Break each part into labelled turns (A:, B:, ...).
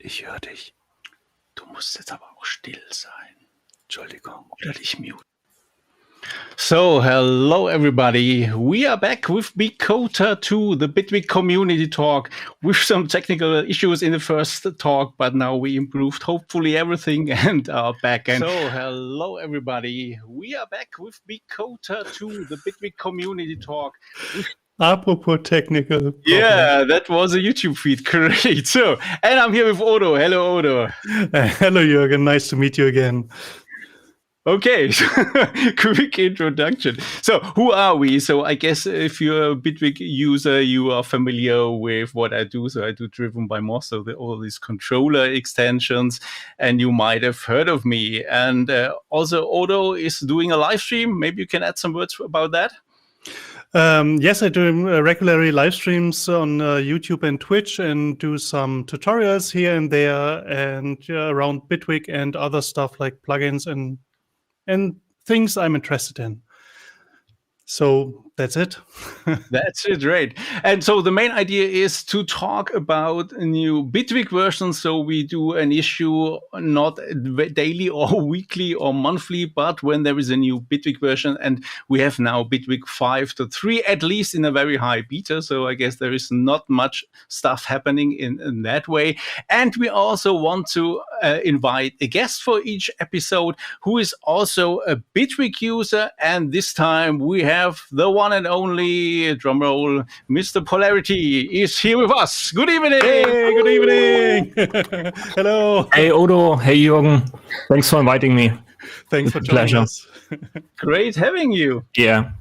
A: Ich höre dich. Du musst jetzt aber auch still sein. Entschuldigung, oder dich mute. So, hello everybody. We are back with BiCoTa 2, the Bitwig community talk, with some technical issues in the first talk, but now we improved hopefully everything and are back. And so, hello everybody. We are back with BiCoTa 2, the Bitwig community talk.
B: Apropos technical problem.
A: Yeah, that was a YouTube feed, great. So, and I'm here with Odo. Hello, Odo.
B: Hello, Jürgen. Nice to meet you again.
A: Okay, quick introduction. So who are we? So I guess if you're a Bitwig user, you are familiar with what I do. So I do Driven by Moss, so all these controller extensions, and you might have heard of me. And also Odo is doing a live stream. Maybe you can add some words about that.
B: Yes, I do regularly live streams on YouTube and Twitch and do some tutorials here and there and around Bitwig and other stuff like plugins and things I'm interested in. So that's it.
A: That's it, right. And so the main idea is to talk about new Bitwig versions. So we do an issue not daily or weekly or monthly, but when there is a new Bitwig version. And we have now Bitwig 5.3, at least in a very high beta. So I guess there is not much stuff happening in that way. And we also want to invite a guest for each episode who is also a Bitwig user. And this time we have the one and only, drumroll, Mr. Polarity is here with us. Good evening.
B: Hey, good evening. Hello.
C: Hey, Odo. Hey, Jürgen. Thanks for inviting me.
B: Thanks for joining us.
A: Great having you.
C: Yeah,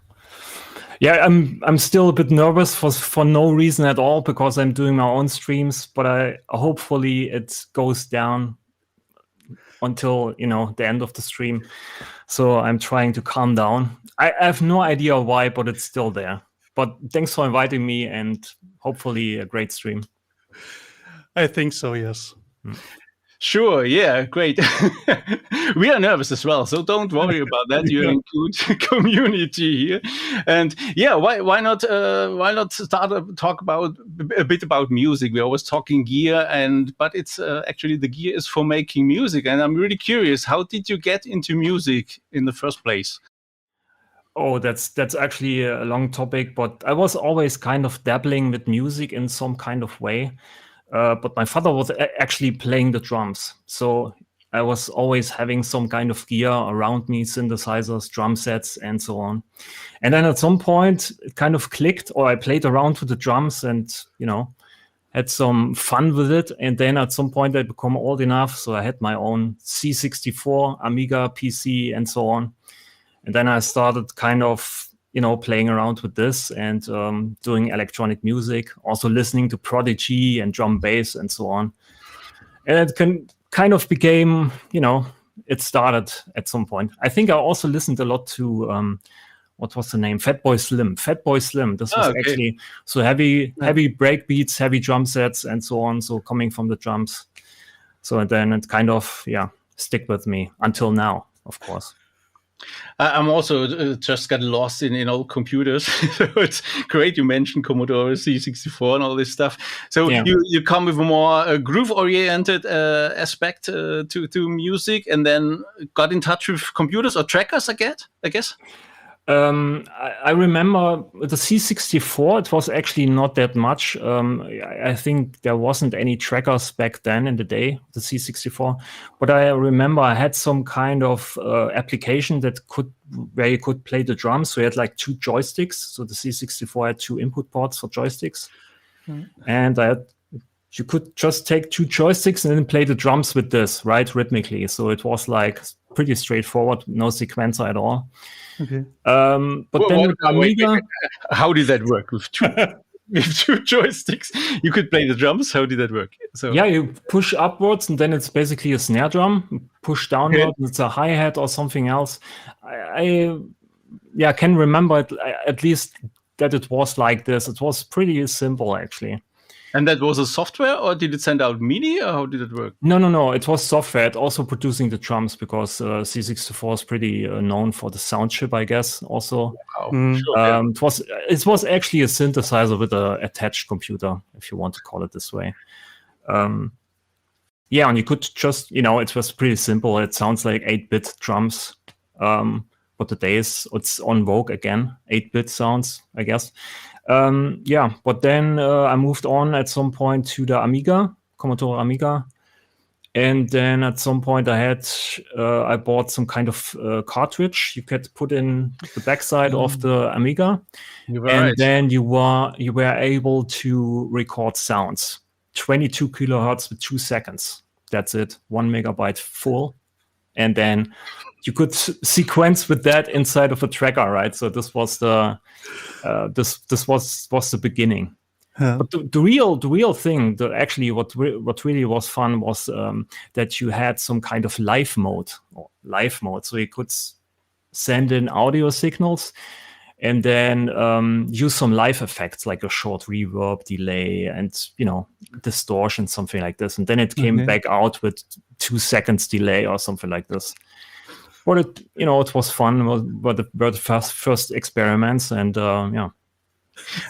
C: I'm still a bit nervous for no reason at all because I'm doing my own streams, but hopefully it goes down until the end of the stream. So I'm trying to calm down. I have no idea why, but it's still there. But thanks for inviting me, and hopefully a great stream.
B: I think so, yes.
A: Sure, yeah, great. We are nervous as well, so don't worry about that. You're in good community here, and yeah, why not talk about a bit about music? We're always talking gear, but it's actually the gear is for making music, and I'm really curious. How did you get into music in the first place?
C: Oh, that's actually a long topic, but I was always kind of dabbling with music in some kind of way. But my father was actually playing the drums. So I was always having some kind of gear around me, synthesizers, drum sets, and so on. And then at some point, it kind of clicked, or I played around with the drums and, had some fun with it. And then at some point, I become old enough. So I had my own C64, Amiga, PC, and so on. And then I started kind of playing around with this and doing electronic music, also listening to Prodigy and drum bass and so on. And it kind of became, it started at some point. I think I also listened a lot to, what was the name? Fatboy Slim. This was actually so heavy break beats, heavy drum sets and so on. So coming from the drums. So then it kind of, stick with me until now, of course.
A: I'm also just got lost in old computers. So it's great you mentioned Commodore C64 and all this stuff. So you come with a more groove-oriented aspect to music, and then got in touch with computers or trackers, I guess?
C: I remember the C64, it was actually not that much. I think there wasn't any trackers back then in the day, the C64. But I remember I had some kind of application where you could play the drums. So you had like two joysticks. So the C64 had two input ports for joysticks. And you could just take two joysticks and then play the drums with this, right, rhythmically. So it was like pretty straightforward, no sequencer at all.
B: Okay.
C: But then with Amiga,
A: how did that work with two joysticks? You could play the drums. How did that work? So
C: you push upwards, and then it's basically a snare drum. Push downward, and it's a hi-hat or something else. I can remember it, at least that it was like this. It was pretty simple, actually.
A: And that was a software, or did it send out MIDI, or how did it work?
C: No. It was software. It also producing the drums because C64 is pretty known for the sound chip, I guess. Also,
A: Sure,
C: it was actually a synthesizer with a attached computer, if you want to call it this way. Yeah, and you could just, it was pretty simple. It sounds like 8-bit drums. But today it's on vogue again, 8-bit sounds, I guess. But then I moved on at some point to the Commodore Amiga. And then at some point I bought some kind of cartridge you could put in the backside of the Amiga. Then you were able to record sounds, 22 kilohertz with 2 seconds. That's it, 1 megabyte full. And then you could sequence with that inside of a tracker, right? So this was the was the beginning.
B: Yeah.
C: But the real thing, what really was fun was that you had some kind of live mode. So you could send in audio signals and then use some live effects like a short reverb, delay, and distortion, something like this. And then it came back out with 2 seconds delay or something like this. But it was fun. Were the first experiments, and yeah.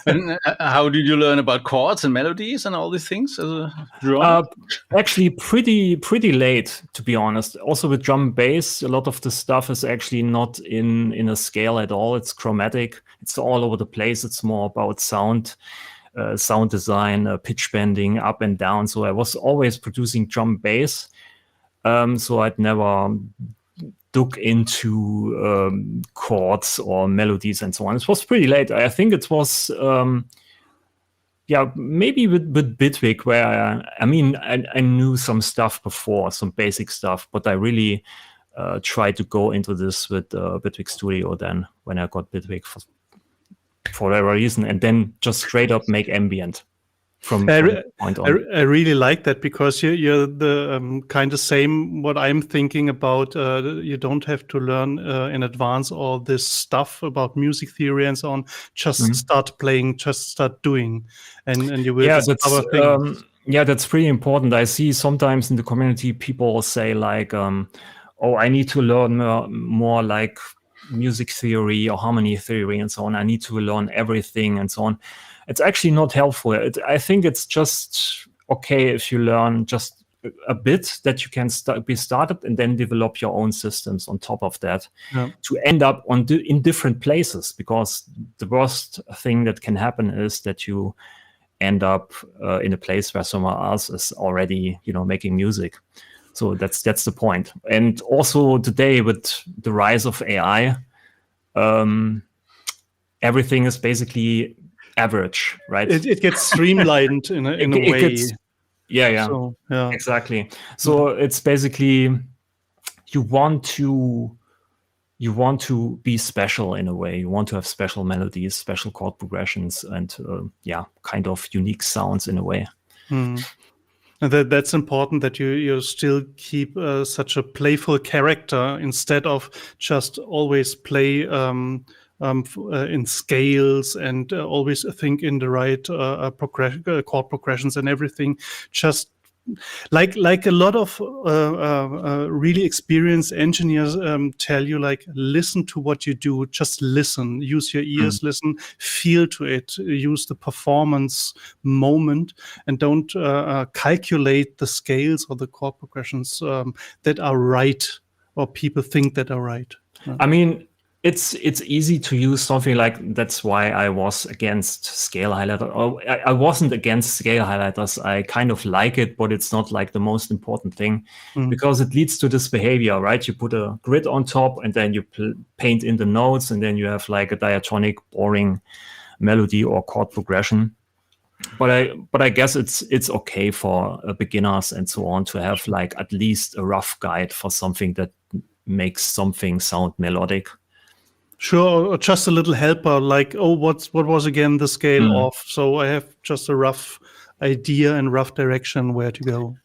A: And how did you learn about chords and melodies and all these things as a drummer?
C: Actually, pretty late, to be honest. Also with drum and bass, a lot of the stuff is actually not in a scale at all. It's chromatic. It's all over the place. It's more about sound design, pitch bending, up and down. So I was always producing drum and bass. So I'd never dug into chords or melodies and so on. It was pretty late. I think it was, maybe with Bitwig, where I knew some stuff before, some basic stuff, but I really tried to go into this with Bitwig Studio then when I got Bitwig for whatever reason, and then just straight up make ambient. From that point on.
B: I really like that, because you're the kind of same what I'm thinking about. You don't have to learn in advance all this stuff about music theory and so on. Just start playing, just start doing, and you will discover things.
C: That's pretty important. I see sometimes in the community people say like, I need to learn more like music theory or harmony theory and so on. I need to learn everything and so on. It's actually not helpful. I think it's just okay if you learn just a bit that you can be started and then develop your own systems on top of that to end up in different places, because the worst thing that can happen is that you end up in a place where someone else is already, making music. So that's the point. And also today with the rise of AI, everything is basically average, right?
B: It gets streamlined in a way.
C: So, exactly. So it's basically you want to be special in a way. You want to have special melodies, special chord progressions, and kind of unique sounds in a way.
B: And that's important, that you still keep such a playful character instead of just always play in scales and always think in the right chord progressions and everything. Just like a lot of really experienced engineers tell you, like, listen to what you do. Just listen. Use your ears. Listen. Feel to it. Use the performance moment, and don't calculate the scales or the chord progressions that are right, or people think that are right.
C: I mean, it's easy to use something like, that's why I was against scale highlighter. I wasn't against scale highlighters. I kind of like it, but it's not like the most important thing, because it leads to this behavior, right? You put a grid on top and then you paint in the notes, and then you have like a diatonic, boring melody or chord progression. But I guess it's okay for beginners and so on to have like at least a rough guide for something that makes something sound melodic.
B: Sure, or just a little helper, like, what was again the scale of? So I have just a rough idea and rough direction where to go.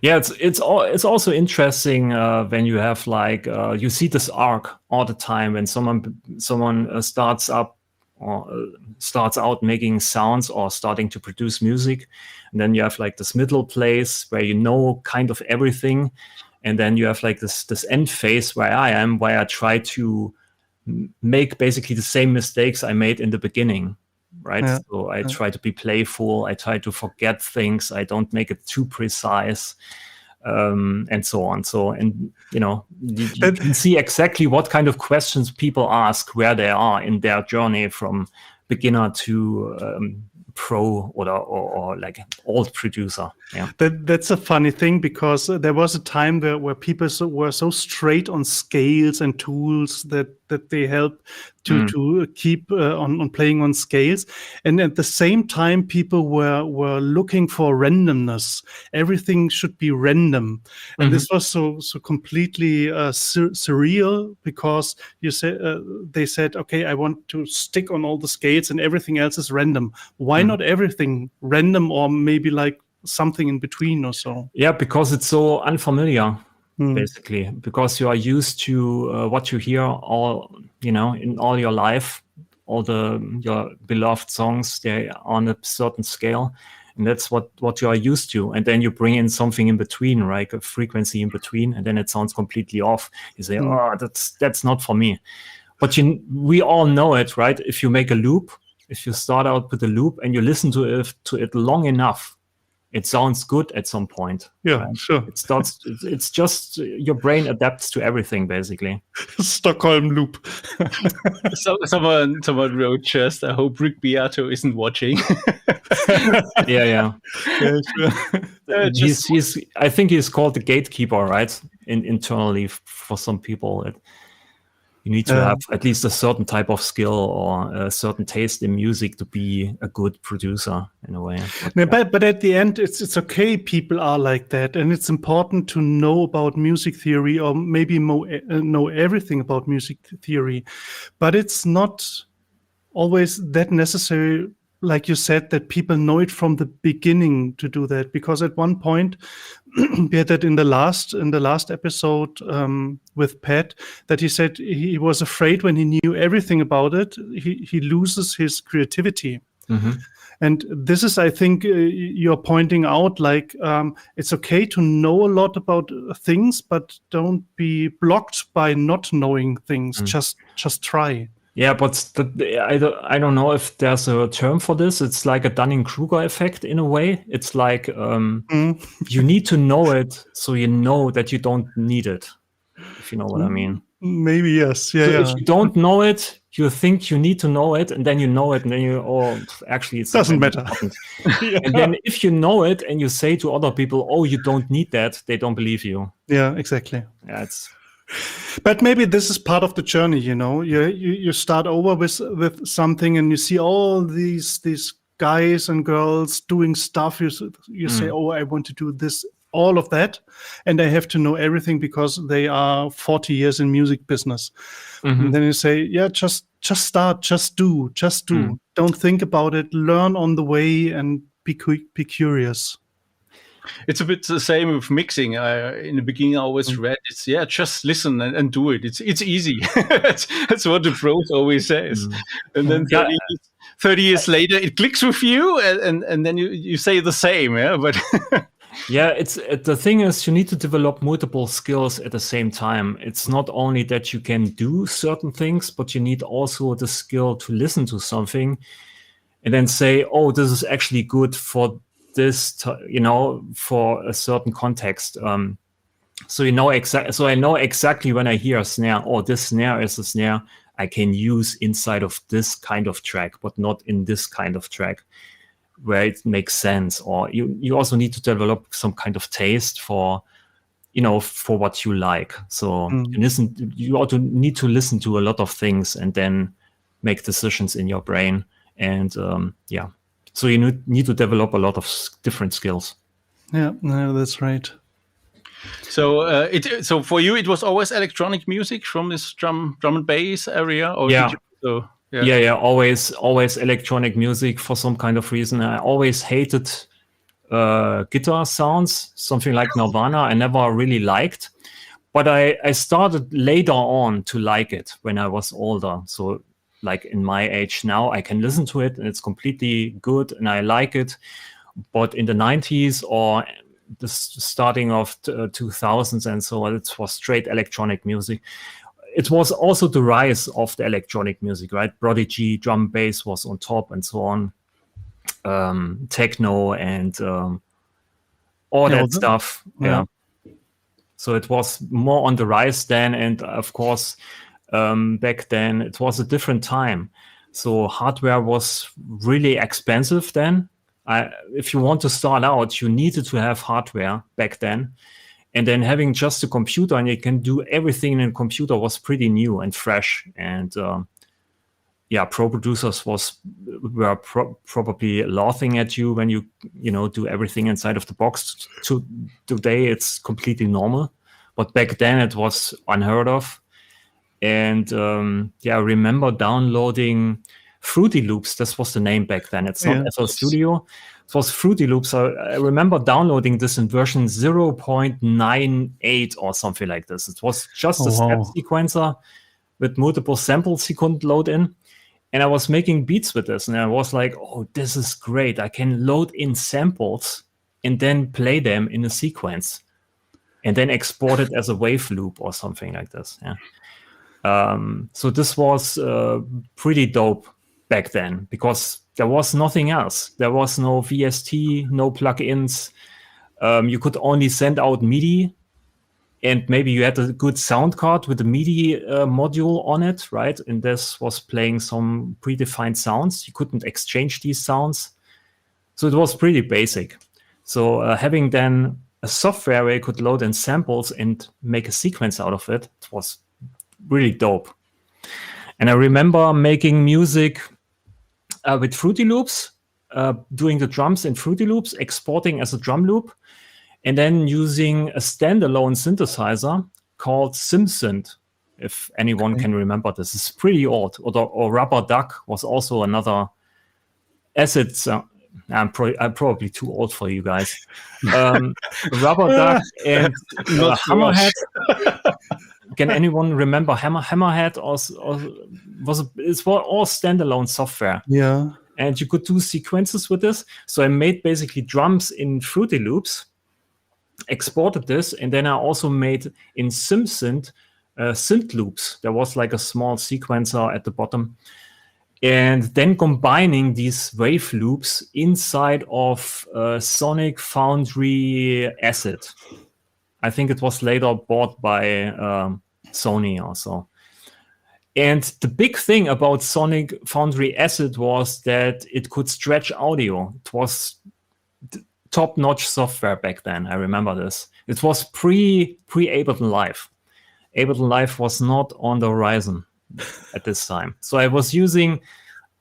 C: Yeah, it's also interesting when you have like you see this arc all the time when someone starts out making sounds or starting to produce music, and then you have like this middle place where you know kind of everything, and then you have like this end phase where I try to make basically the same mistakes I made in the beginning, right?
B: Yeah.
C: So I try to be playful. I try to forget things. I don't make it too precise. and so on. So, and you can see exactly what kind of questions people ask, where they are in their journey from beginner to pro or like old producer. Yeah,
B: that's a funny thing, because there was a time where people were so straight on scales and tools that they help to keep on playing on scales, and at the same time people were looking for randomness. Everything should be random, and this was so completely surreal, because they said, okay, I want to stick on all the scales and everything else is random. Why not everything random, or maybe like something in between or so?
C: Yeah, because it's so unfamiliar, basically, because you are used to what you hear all, in all your life, all your beloved songs, they are on a certain scale, and that's what you are used to. And then you bring in something in between, right? A frequency in between, and then it sounds completely off. You say, oh, that's not for me. But we all know it, right? If you make a loop, if you start out with a loop and you listen to it long enough, it sounds good at some point.
B: Yeah,
C: right?
B: sure.
C: It's just your brain adapts to everything, basically.
B: Stockholm loop.
A: Someone wrote just, I hope Rick Beato isn't watching.
C: Yeah, sure. I think he's called the gatekeeper, right? Internally for some people. You need to have at least a certain type of skill or a certain taste in music to be a good producer, in a way.
B: But at the end, it's okay. People are like that, and it's important to know about music theory, or maybe know everything about music theory. But it's not always that necessary, like you said, that people know it from the beginning to do that. Because at one point, we had that in the last episode with Pat, that he said he was afraid when he knew everything about it, he loses his creativity. And this is, I think, you're pointing out, like, it's okay to know a lot about things, but don't be blocked by not knowing things. Just try.
C: Yeah, but I don't know if there's a term for this. It's like a Dunning-Kruger effect in a way. It's like you need to know it, so you know that you don't need it, if you know what I mean.
B: Maybe, yes. Yeah,
C: If you don't know it, you think you need to know it, and then you know it, and then actually it
B: doesn't matter.
C: And then if you know it and you say to other people, oh, you don't need that, they don't believe you.
B: Yeah, exactly.
C: Yeah,
B: but maybe this is part of the journey, you start over with something, and you see all these guys and girls doing stuff. You say, oh, I want to do this, all of that, and I have to know everything because they are 40 years in music business. And then you say, yeah, just start, just do. Don't think about it. Learn on the way and be curious.
A: It's a bit the same with mixing. In the beginning, I always read it's just listen and do it. It's easy. that's what the pros always says. And then 30 years later, it clicks with you, and then you say the same. Yeah, but
C: yeah, the thing is, you need to develop multiple skills at the same time. It's not only that you can do certain things, but you need also the skill to listen to something and then say, oh, this is actually good for this, for a certain context. So I know exactly when I hear a snare, oh, this snare is a snare I can use inside of this kind of track, but not in this kind of track where it makes sense. Or you also need to develop some kind of taste for what you like. So you also need to listen to a lot of things and then make decisions in your brain. And so you need to develop a lot of different skills.
B: Yeah, no, that's right.
A: So so for you, it was always electronic music from this drum and bass area, or
C: always electronic music for some kind of reason. I always hated guitar sounds, something like Nirvana. I never really liked, but I started later on to like it when I was older. So like in my age now, I can listen to it and it's completely good and I like it. But in the 90s or the starting of 2000s and so on, it was straight electronic music. It was also the rise of the electronic music, right? Prodigy, drum bass was on top and so on. Techno and all that stuff.
B: Yeah.
C: So it was more on the rise then, and of course, back then it was a different time. So hardware was really expensive then. If you want to start out, you needed to have hardware back then. And then having just a computer and you can do everything in a computer was pretty new and fresh. And pro producers were probably laughing at you when you do everything inside of the box. Today it's completely normal, but back then it was unheard of. And I remember downloading Fruity Loops. This was the name back then. It's not FL Studio. It was Fruity Loops. I remember downloading this in version 0.98 or something like this. It was just a step sequencer with multiple samples you couldn't load in. And I was making beats with this. And I was like, oh, this is great. I can load in samples and then play them in a sequence and then export it as a wave loop or something like this. Yeah. So this was pretty dope back then because there was nothing else. There was no VST, no plugins. You could only send out MIDI, and maybe you had a good sound card with a MIDI module on it, right? And this was playing some predefined sounds. You couldn't exchange these sounds. So it was pretty basic. So having then a software where you could load in samples and make a sequence out of it, it was really dope. And I remember making music with Fruity Loops, doing the drums in Fruity Loops, exporting as a drum loop, and then using a standalone synthesizer called SimSynth, if anyone can remember this. It's pretty old. Or Rubber Duck was also another acid. I'm probably too old for you guys. Rubber Duck and Hammerhead. Can anyone remember Hammerhead? It was all standalone software.
B: Yeah.
C: And you could do sequences with this. So I made basically drums in Fruity Loops, exported this, and then I also made in SimSynth synth loops. There was like a small sequencer at the bottom. And then combining these wave loops inside of Sonic Foundry Acid. I think it was later bought by Sony also. And the big thing about Sonic Foundry Acid was that it could stretch audio. It was top-notch software back then. I remember this. It was pre-Ableton Live. Ableton Live was not on the horizon at this time. So I was using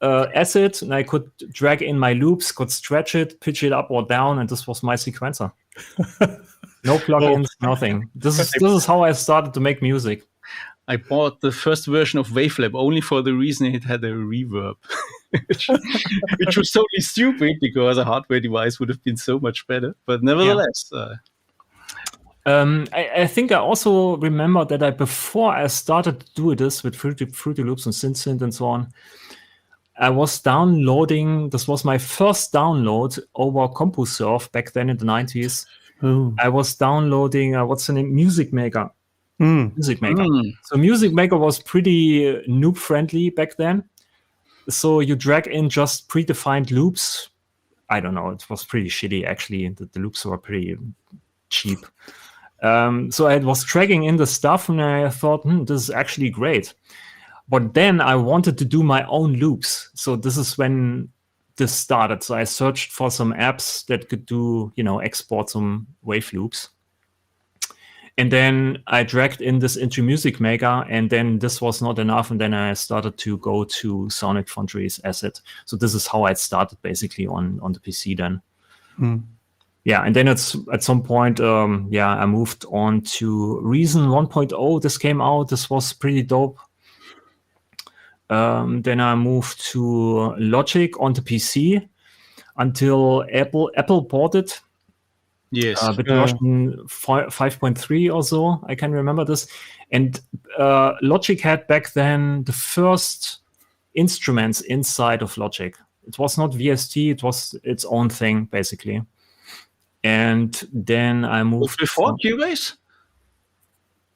C: Acid, and I could drag in my loops, could stretch it, pitch it up or down, and this was my sequencer. No plugins, nothing. This is how I started to make music.
A: I bought the first version of Wavelab only for the reason it had a reverb, which was totally stupid because a hardware device would have been so much better. But nevertheless,
C: I think I also remember that before I started to do this with Fruity Loops and SynthSynth and so on, I was downloading. This was my first download over CompuServe back then in the 90s.
B: Oh.
C: I was downloading what's the name? Music Maker. Music Maker. So Music Maker was pretty noob friendly back then. So you drag in just predefined loops. I don't know. It was pretty shitty actually. The loops were pretty cheap. So I was dragging in the stuff and I thought, this is actually great. But then I wanted to do my own loops. So this is when this started. So I searched for some apps that could do, export some wave loops. And then I dragged in this into Music Maker, and then this was not enough. And then I started to go to Sonic Foundry's Acid. So this is how I started basically on the PC then. Yeah, and then it's at some point, I moved on to Reason 1.0. This came out. This was pretty dope. Then I moved to Logic on the PC until Apple bought it.
A: yes,
C: With version 5.3 or so, I can remember this. And Logic had back then the first instruments inside of Logic. It was not VST, it was its own thing, basically. And then I moved...
A: Before Cubase?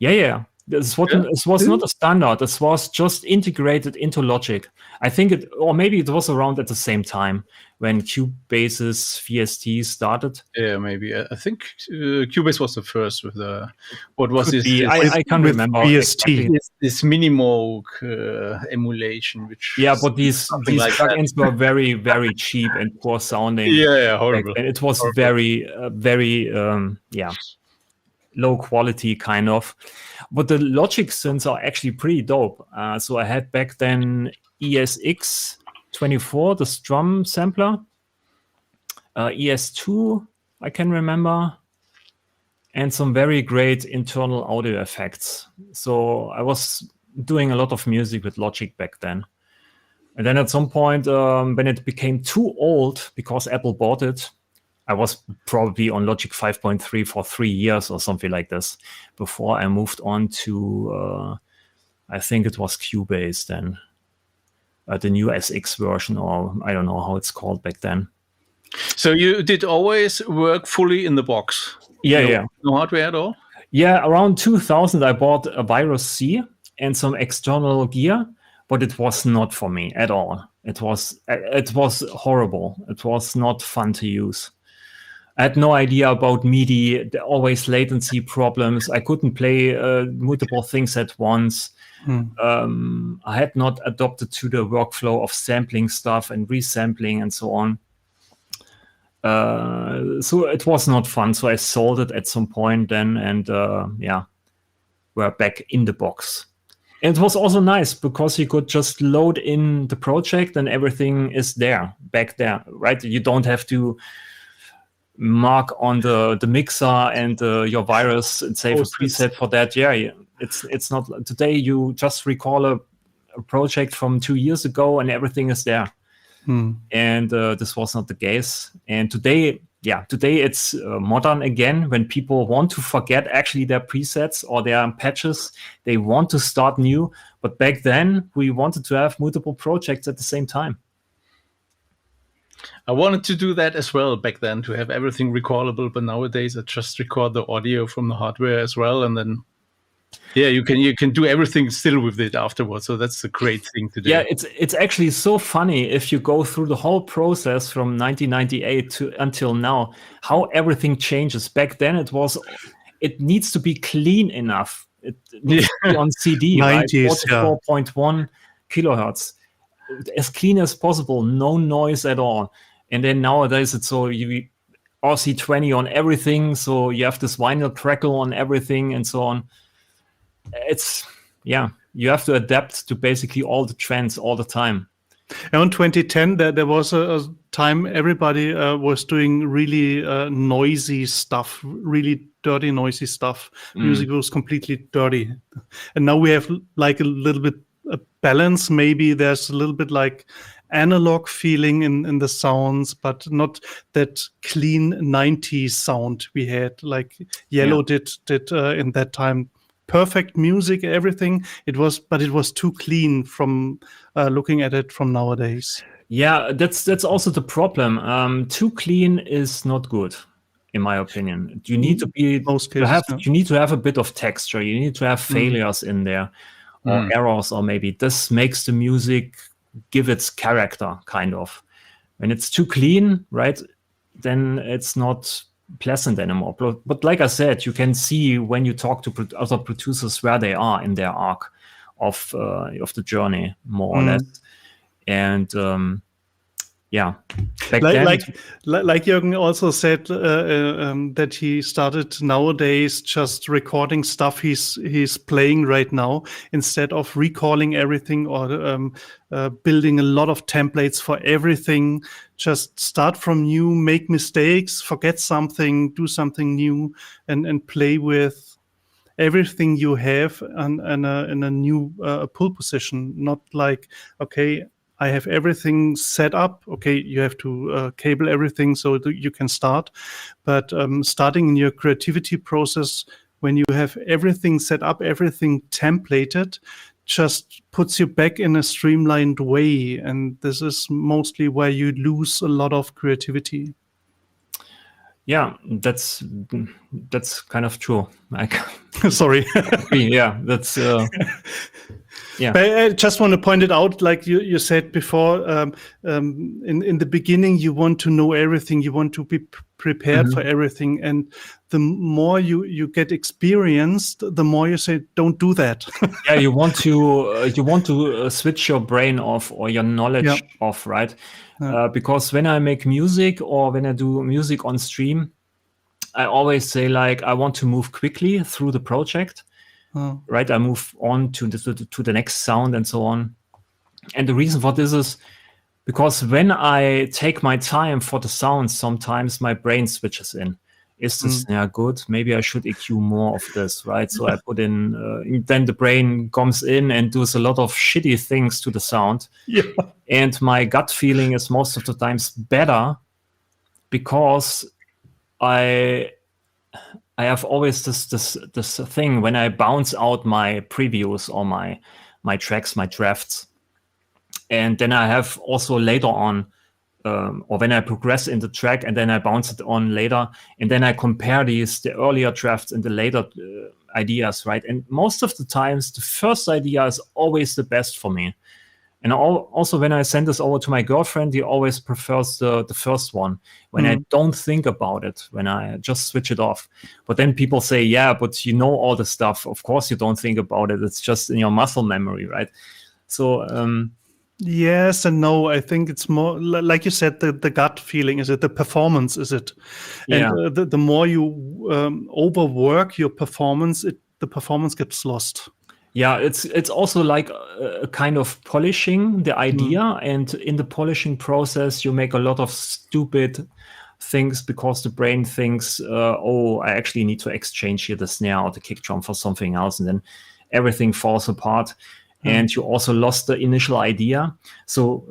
C: Yeah. This was not a standard. This was just integrated into Logic. I think or maybe it was around at the same time when Cubase's VST started.
A: Yeah, maybe. I think Cubase was the first with what was this?
C: I can't remember.
B: VST.
A: This Minimoog emulation, which
C: but these plugins were very, very cheap and poor sounding.
A: Yeah, horrible.
C: And it was
A: horrible.
C: very low quality kind of. But the Logic synths are actually pretty dope. So I had back then ESX24, the drum sampler, ES2, I can remember, and some very great internal audio effects. So I was doing a lot of music with Logic back then. And then at some point, when it became too old because Apple bought it, I was probably on Logic 5.3 for 3 years or something like this before I moved on to, I think it was Cubase then, the new SX version, or I don't know how it's called back then.
A: So you did always work fully in the box?
C: Yeah.
A: No hardware at all?
C: Yeah, around 2000 I bought a Virus C and some external gear, but it was not for me at all. It was horrible. It was not fun to use. I had no idea about MIDI, always latency problems. I couldn't play multiple things at once. I had not adopted to the workflow of sampling stuff and resampling and so on. So it was not fun. So I sold it at some point then, and we're back in the box. And it was also nice because you could just load in the project and everything is there, back there, right? You don't have to mark on the mixer and your virus and save a preset for that. Yeah, it's not today. You just recall a project from 2 years ago and everything is there. And this was not the case. And today it's modern again. When people want to forget actually their presets or their patches, they want to start new. But back then we wanted to have multiple projects at the same time.
A: I wanted to do that as well back then, to have everything recallable, but nowadays I just record the audio from the hardware as well, and then you can do everything still with it afterwards. So that's a great thing to do.
C: Yeah, it's actually so funny if you go through the whole process from 1998 to until now, how everything changes. Back then it needs to be clean enough. It needs to be on CD, 90s, right? 44.1 kilohertz. As clean as possible, no noise at all. And then nowadays it's so you RC20 on everything, so you have this vinyl crackle on everything and so on. You have to adapt to basically all the trends all the time.
B: And in 2010, there was a time everybody was doing really noisy stuff, really dirty, noisy stuff. Music was completely dirty. And now we have like a little bit a balance. Maybe there's a little bit like analog feeling in the sounds, but not that clean 90s sound we had, like Yellow did in that time. Perfect music, everything. It was too clean from looking at it from nowadays.
C: Yeah, that's also the problem. Too clean is not good, in my opinion. You need to be you need to have a bit of texture. You need to have failures in there, or errors, or maybe this makes the music give its character, kind of. When it's too clean, right, then it's not pleasant anymore. But like I said, you can see when you talk to other producers where they are in their arc of the journey, more or less. And
B: like Jürgen also said that he started nowadays just recording stuff he's playing right now instead of recalling everything or building a lot of templates for everything. Just start from new, make mistakes, forget something, do something new, and play with everything you have in a new pull position. Not like, okay, I have everything set up. Okay, you have to cable everything so that you can start. But starting in your creativity process, when you have everything set up, everything templated, just puts you back in a streamlined way. And this is mostly where you lose a lot of creativity.
C: Yeah, that's kind of true.
B: Sorry.
C: Yeah, that's yeah.
B: But I just want to point it out, like you said before, in the beginning, you want to know everything. You want to be prepared for everything. And the more you get experienced, the more you say, don't do that.
C: Yeah, you want to switch your brain off or your knowledge off, right? Because when I make music or when I do music on stream, I always say, like, I want to move quickly through the project. Right, I move on to the next sound and so on. And the reason for this is because when I take my time for the sounds, sometimes my brain switches in. Is this snare good? Maybe I should EQ more of this, right? So I put in, then the brain comes in and does a lot of shitty things to the sound.
B: Yeah.
C: And my gut feeling is most of the times better because I have always this thing when I bounce out my previews or my tracks, my drafts, and then I have also later on, or when I progress in the track and then I bounce it on later, and then I compare the earlier drafts and the later ideas, right? And most of the times, the first idea is always the best for me. And also, when I send this over to my girlfriend, he always prefers the first one when I don't think about it, when I just switch it off. But then people say, yeah, but you know all the stuff. Of course, you don't think about it. It's just in your muscle memory, right? So,
B: yes and no. I think it's more, like you said, the gut feeling. Is it the performance? Is it?
C: Yeah.
B: And the more you overwork your performance, the performance gets lost.
C: Yeah, it's also like a kind of polishing the idea, and in the polishing process, you make a lot of stupid things because the brain thinks, oh, I actually need to exchange here the snare or the kick drum for something else, and then everything falls apart. And you also lost the initial idea. So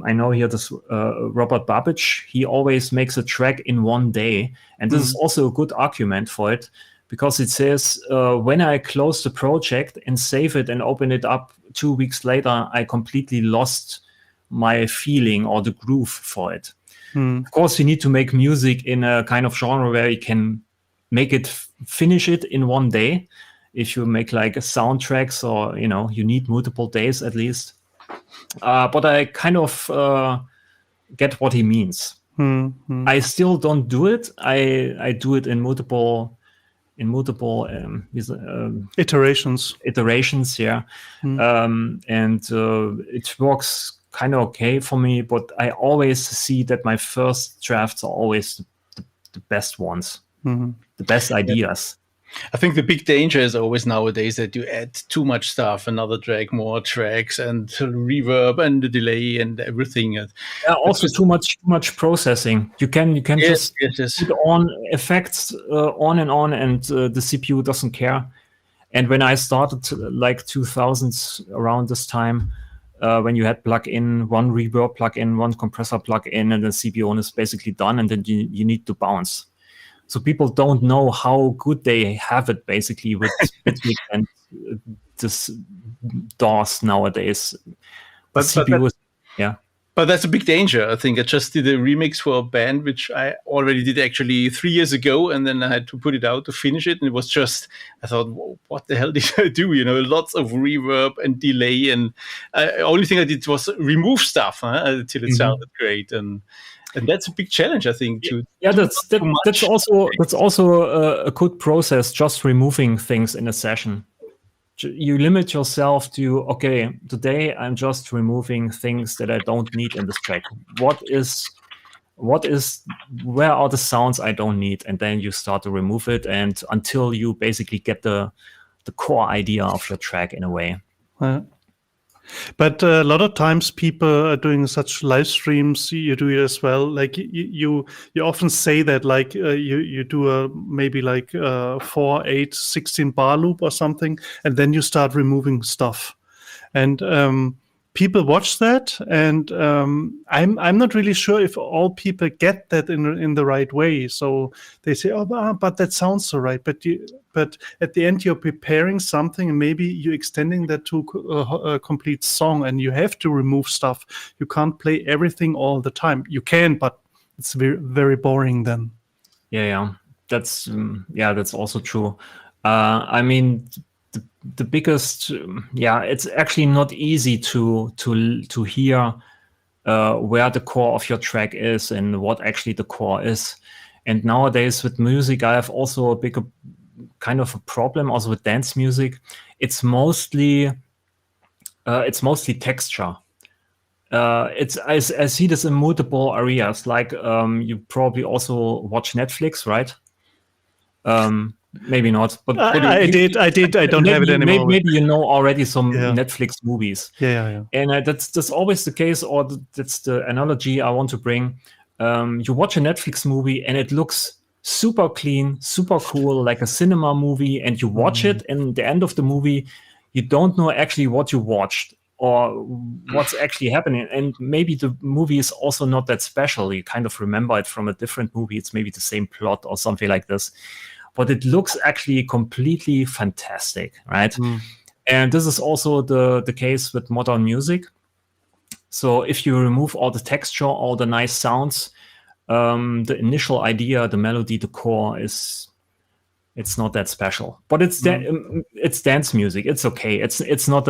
C: I know here this Robert Babbage, he always makes a track in one day, and this is also a good argument for it. Because it says, when I close the project and save it and open it up 2 weeks later, I completely lost my feeling or the groove for it. Of course, you need to make music in a kind of genre where you can make it, finish it in one day. If you make like soundtracks or, you need multiple days at least. But I kind of get what he means. I still don't do it. I do it in multiple
B: iterations,
C: yeah. And it works kind of okay for me, but I always see that my first drafts are always the best ones, the best ideas.
A: I think the big danger is always nowadays that you add too much stuff, another track, more tracks, and reverb and the delay and everything.
C: Yeah, also too much processing. You can just put on effects on, and the CPU doesn't care. And when I started like 2000s around this time, when you had plug-in, one reverb plug-in, one compressor plug-in, and the CPU is basically done, and then you need to bounce. So people don't know how good they have it basically with Bitwig and this DAWs nowadays. But
A: that's a big danger. I think I just did a remix for a band, which I already did actually 3 years ago, and then I had to put it out to finish it. And it was just, I thought, whoa, what the hell did I do? Lots of reverb and delay. And only thing I did was remove stuff till it sounded great. And that's a big challenge, I think.
C: That's also a good process. Just removing things in a session. You limit yourself to, okay, today I'm just removing things that I don't need in this track. Where are the sounds I don't need? And then you start to remove it, and until you basically get the core idea of your track in a way.
B: But a lot of times people are doing such live streams, you do it as well. Like you often say that, like you do maybe like 4, 8, 16 bar loop or something, and then you start removing stuff. And people watch that, and I'm not really sure if all people get that in the right way. So they say, oh, but that sounds so right. But at the end, you're preparing something, and maybe you're extending that to a complete song, and you have to remove stuff. You can't play everything all the time. You can, but it's very, very boring then.
C: Yeah, that's also true. I mean, the biggest, it's actually not easy to hear where the core of your track is and what actually the core is. And nowadays with music, I have also a bigger kind of a problem also with dance music. It's mostly texture. I see this in multiple areas. Like you probably also watch Netflix, right? Maybe not, but
B: I did. I don't have it anymore.
C: Maybe you know already some Netflix movies.
B: Yeah.
C: And that's always the case, or that's the analogy I want to bring. You watch a Netflix movie and it looks super clean, super cool, like a cinema movie, and you watch it, and at the end of the movie, you don't know actually what you watched or what's actually happening. And maybe the movie is also not that special. You kind of remember it from a different movie. It's maybe the same plot or something like this. But it looks actually completely fantastic, right? And this is also the case with modern music. So if you remove all the texture, all the nice sounds, the initial idea, the melody, the core it's not that special. But it's dance music. It's okay. It's not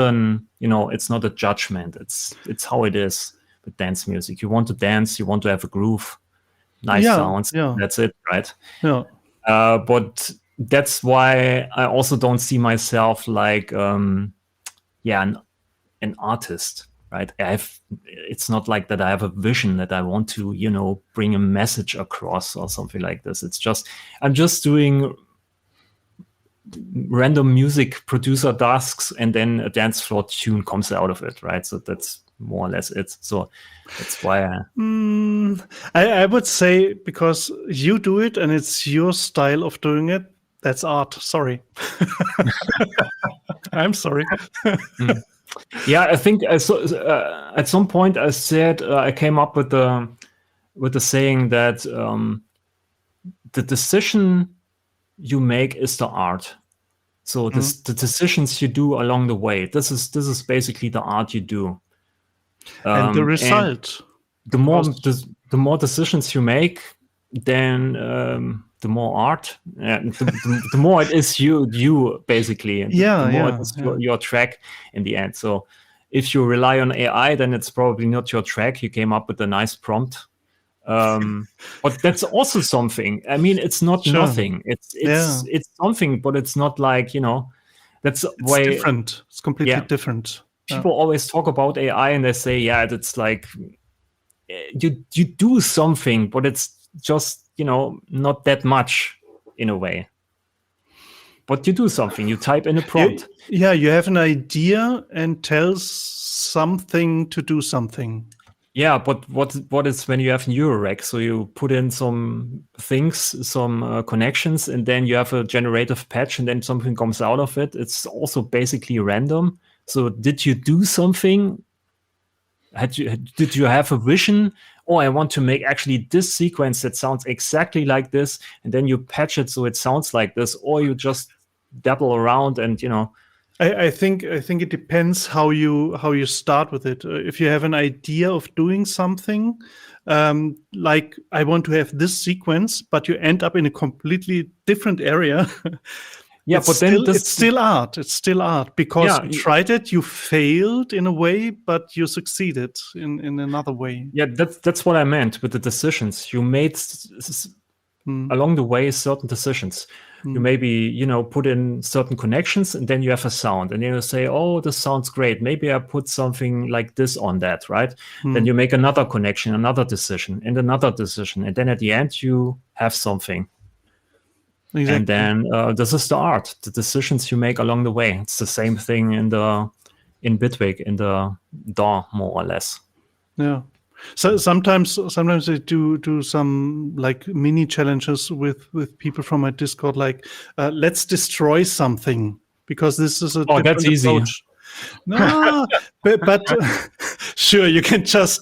C: it's not a judgment. It's how it is with dance music. You want to dance, you want to have a groove, nice sounds. Yeah. That's it, right?
B: Yeah.
C: But that's why I also don't see myself like an artist, right? It's not like that I have a vision that I want to, bring a message across or something like this. It's just, I'm just doing random music producer tasks and then a dance floor tune comes out of it, right? So that's more or less it. So that's why
B: I would say, because you do it and it's your style of doing it, that's art. Sorry. I'm sorry.
C: Yeah, I think at some point I said I came up with the saying that the decision you make is the art. So the decisions you do along the way. This is basically the art you do.
B: And the result.
C: And the more decisions you make, then the more art. The more it is you basically. And the more it is your track in the end. So if you rely on AI, then it's probably not your track. You came up with a nice prompt. But that's also something. I mean, it's not nothing. It's something, but it's not like, that's way
B: different. It's completely different.
C: People always talk about AI and they say, it's like you do something, but it's just, not that much in a way. But you do something. You type in a prompt.
B: You have an idea and tells something to do something.
C: Yeah, but what is when you have Neurorec? So you put in some things, some connections, and then you have a generative patch, and then something comes out of it. It's also basically random. So did you do something? Did you have a vision? Oh, I want to make actually this sequence that sounds exactly like this, and then you patch it so it sounds like this, or you just dabble around and
B: I think it depends how you start with it. If you have an idea of doing something, like I want to have this sequence, but you end up in a completely different area. It's still art. It's still art because you tried it, you failed in a way, but you succeeded in another way.
C: Yeah, that's what I meant with the decisions. You made along the way certain decisions. You maybe, put in certain connections and then you have a sound and then you say, oh, this sounds great. Maybe I put something like this on that, right? Then you make another connection, another decision and another decision. And then at the end you have something. Exactly. And then this is the art, the decisions you make along the way. It's the same thing in Bitwig, in the DAW, more or less.
B: Yeah. So sometimes I do some like mini challenges with people from my Discord, like let's destroy something, because this is a
C: that's easy.
B: Approach. No, but sure, you can just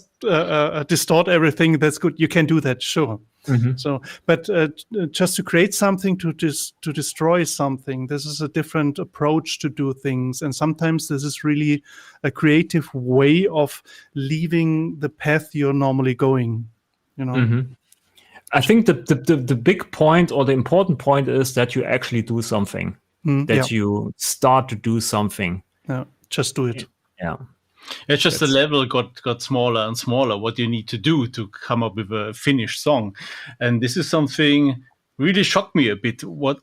B: distort everything. That's good. You can do that, sure. Mm-hmm. So, but just to create something, to destroy something, this is a different approach to do things. And sometimes this is really a creative way of leaving the path you're normally going,
C: Mm-hmm. I think the big point or the important point is that you actually do something. that you start to do something.
B: Yeah, just do it.
C: Yeah.
A: It's just the level got smaller and smaller, what you need to do to come up with a finished song. And this is something really shocked me a bit, what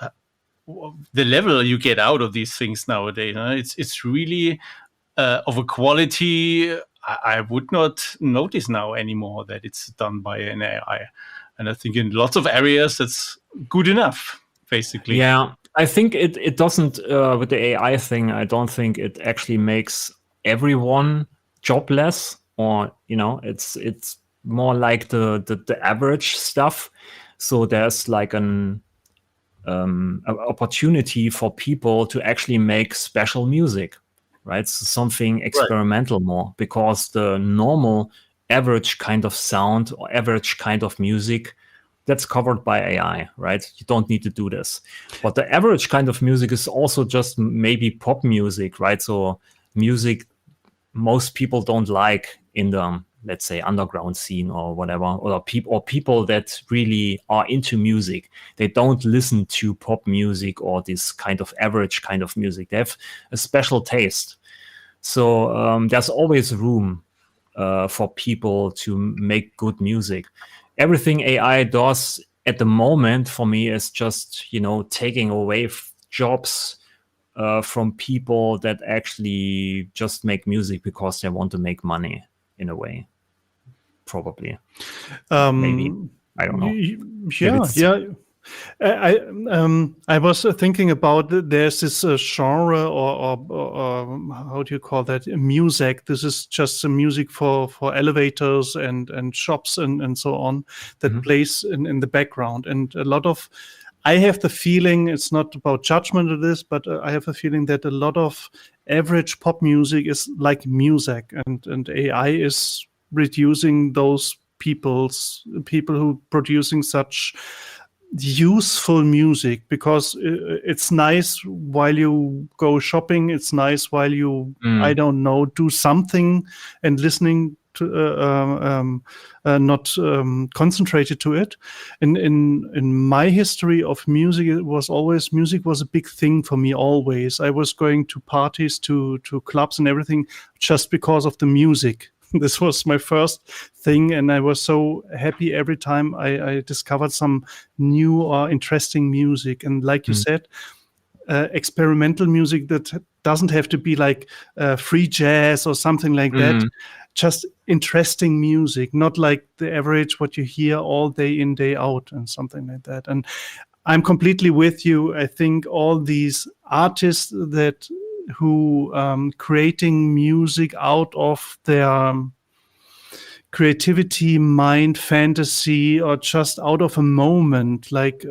A: the level you get out of these things nowadays. It's really of a quality I would not notice now anymore that it's done by an AI. And I think in lots of areas that's good enough, basically.
C: Yeah, I think it doesn't, with the AI thing, I don't think it actually makes everyone jobless, or, it's more like the average stuff. So there's like an opportunity for people to actually make special music, right? So something experimental more, because the normal average kind of sound or average kind of music, that's covered by AI, right? You don't need to do this. But the average kind of music is also just maybe pop music, right? So music most people don't like in the, let's say, underground scene or whatever, or people that really are into music. They don't listen to pop music or this kind of average kind of music. They have a special taste. So there's always room for people to make good music. Everything AI does at the moment for me is just, taking away jobs from people that actually just make music because they want to make money, in a way. Probably. Maybe. I don't know.
B: Yeah. I was thinking about there's this genre or how do you call that, music. This is just music for elevators and shops and so on that plays in the background. And a lot of, I have the feeling, it's not about judgment of this, but I have a feeling that a lot of average pop music is like music, and AI is reducing those people who producing such useful music, because it's nice while you go shopping, it's nice while you I don't know, do something and listening to not concentrated to it. In my history of music, it was always, music was a big thing for me always. I was going to parties, to clubs and everything just because of the music. This was my first thing, and I was so happy every time I discovered some new or interesting music. And like you said, experimental music that doesn't have to be like free jazz or something like that. Just interesting music, not like the average what you hear all day in, day out, and something like that. And I'm completely with you. I think all these artists who creating music out of their creativity, mind, fantasy, or just out of a moment, like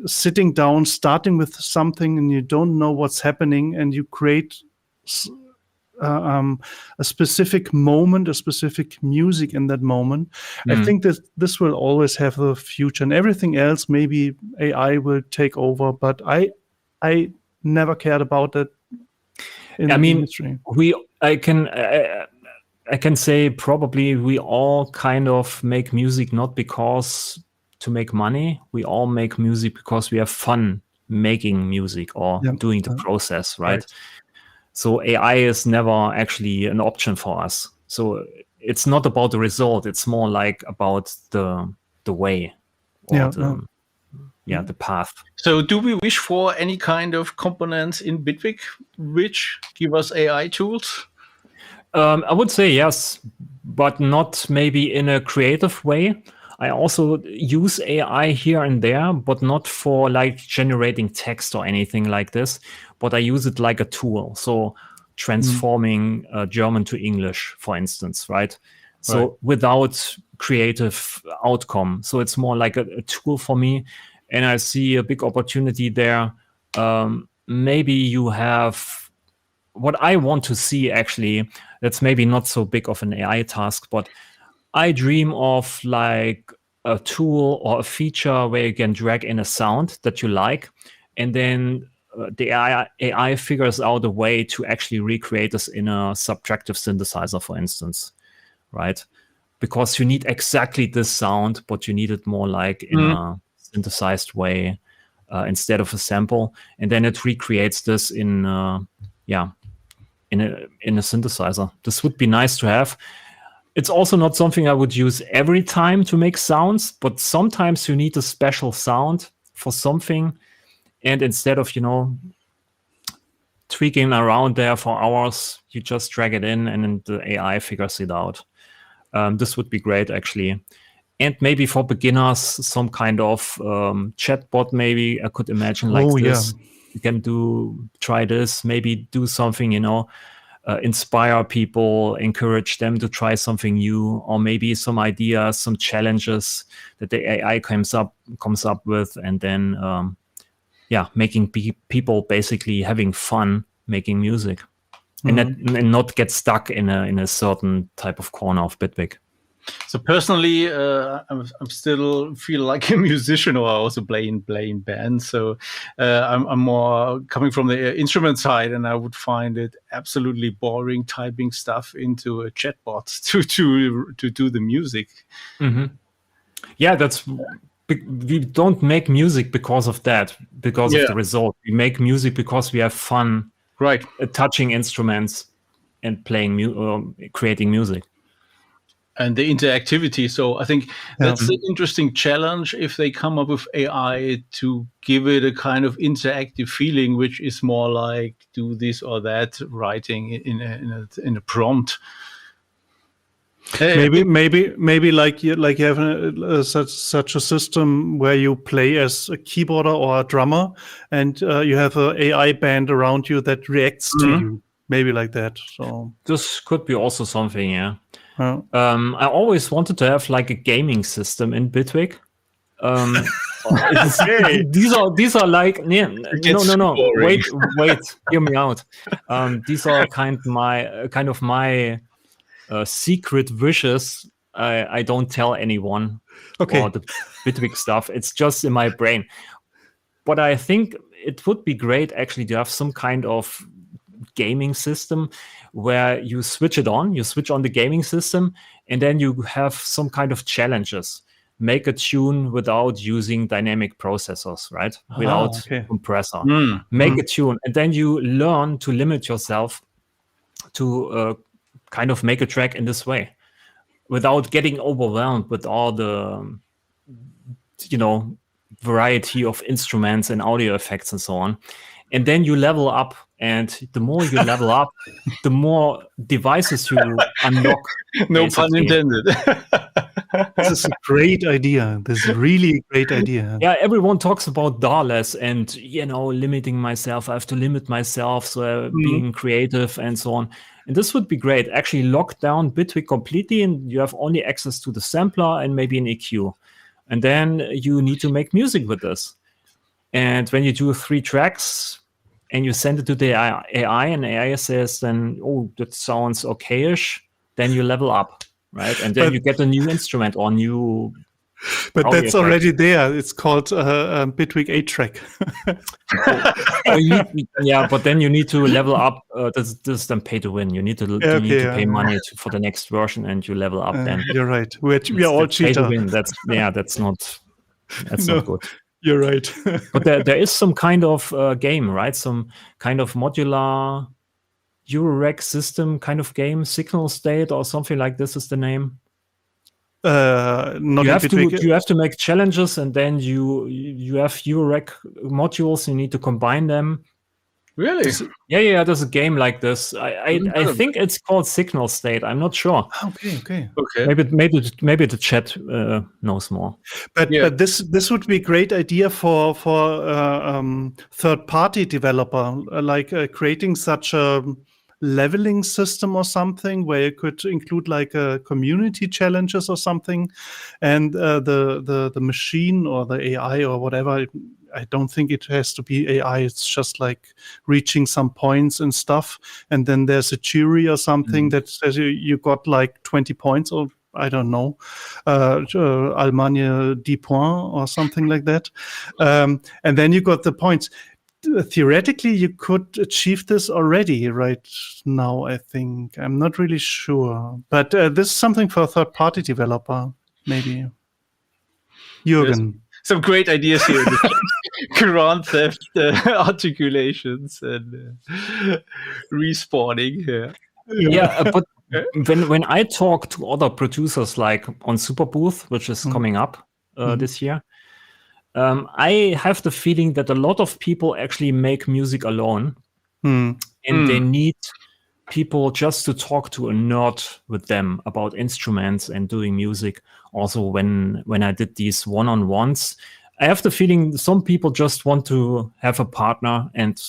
B: sitting down, starting with something, and you don't know what's happening, and you create a specific moment, a specific music in that moment. I think that this will always have a future, and everything else maybe AI will take over. But I never cared about that in the industry.
C: I can say probably we all kind of make music not because to make money. We all make music because we have fun making music or doing the process, right? So AI is never actually an option for us. So it's not about the result. It's more like about the way, or the path.
A: So do we wish for any kind of components in Bitwig which give us AI tools?
C: I would say yes, but not maybe in a creative way. I also use AI here and there, but not for like generating text or anything like this, but I use it like a tool. So transforming German to English, for instance, right? So without creative outcome. So it's more like a tool for me. And I see a big opportunity there. Maybe you have what I want to see, actually, that's maybe not so big of an AI task, but I dream of like a tool or a feature where you can drag in a sound that you like, and then the AI figures out a way to actually recreate this in a subtractive synthesizer, for instance, right? Because you need exactly this sound, but you need it more like in a synthesized way. instead of a sample, and then it recreates this in a synthesizer. This would be nice to have. It's also not something I would use every time to make sounds, but sometimes you need a special sound for something, and instead of tweaking around there for hours, you just drag it in and then the AI figures it out. This would be great, actually. And maybe for beginners, some kind of chatbot, maybe I could imagine like this. Yeah. You can try this, maybe do something, inspire people, encourage them to try something new, or maybe some ideas, some challenges that the AI comes up with, and then making people basically having fun making music, and not get stuck in a certain type of corner of Bitwig.
A: So personally, I'm still feel like a musician, or I also play in bands. So I'm more coming from the instrument side, and I would find it absolutely boring typing stuff into a chatbot to do the music.
C: Mm-hmm. Yeah, we don't make music because of that, because of the result. We make music because we have fun,
A: right?
C: Touching instruments and playing, creating music.
A: And the interactivity. So I think that's an interesting challenge if they come up with AI to give it a kind of interactive feeling, which is more like do this or that writing in a prompt.
B: Maybe like you have such a system where you play as a keyboarder or a drummer, and you have an AI band around you that reacts to you. Maybe like that. So
C: this could be also something, yeah. I always wanted to have like a gaming system in Bitwig. These are like no. Wait, hear me out. These are kind of my secret wishes. I don't tell anyone.
B: Okay.
C: Or the Bitwig stuff. It's just in my brain. But I think it would be great actually to have some kind of gaming system where you switch on the gaming system, and then you have some kind of challenges. Make a tune without using dynamic processors, right? Without compressor. Make a tune, and then you learn to limit yourself to kind of make a track in this way without getting overwhelmed with all the variety of instruments and audio effects and so on. And then you level up, and the more you level up, the more devices you unlock.
A: No pun intended.
B: This is a great idea. This is really a great idea.
C: Yeah, everyone talks about DAWless and, limiting myself. I have to limit myself, so being creative and so on. And this would be great. Actually lock down Bitwig completely, and you have only access to the sampler and maybe an EQ. And then you need to make music with this. And when you do 3 tracks and you send it to the AI, and AI says then, oh, that sounds okay-ish, then you level up, right? And then you get a new instrument or new...
B: But that's already there. It's called Bitwig 8-track.
C: But then you need to level up. This is then pay to win. You need to pay money for the next version, and you level up then.
B: You're right. We are all cheaters.
C: Pay to win. That's not good.
B: You're right.
C: But there is some kind of game, right? Some kind of modular Eurorack system kind of game, Signal State or something like this is the name. You have to make challenges, and then you have Eurorack modules. You need to combine them.
A: Really?
C: Yeah. There's a game like this. I think it's called Signal State. I'm not sure.
B: Okay.
C: Maybe the chat knows more.
B: But this would be a great idea for third-party developer, like creating such a leveling system or something where you could include like community challenges or something, and the machine or the AI or whatever. I don't think it has to be AI. It's just like reaching some points and stuff, and then there's a jury or something that says you got like 20 points, or I don't know, Allemagne 10 points or something like that, and then you got the points. Theoretically, you could achieve this already right now, I think. I'm not really sure. But this is something for a third-party developer, maybe. Jürgen.
A: some great ideas here. Grand theft articulations and respawning.
C: But when I talk to other producers, like on Superbooth, which is coming up this year, I have the feeling that a lot of people actually make music alone, and they need people just to talk to a nerd with them about instruments and doing music. Also, when I did these one-on-ones, I have the feeling some people just want to have a partner and,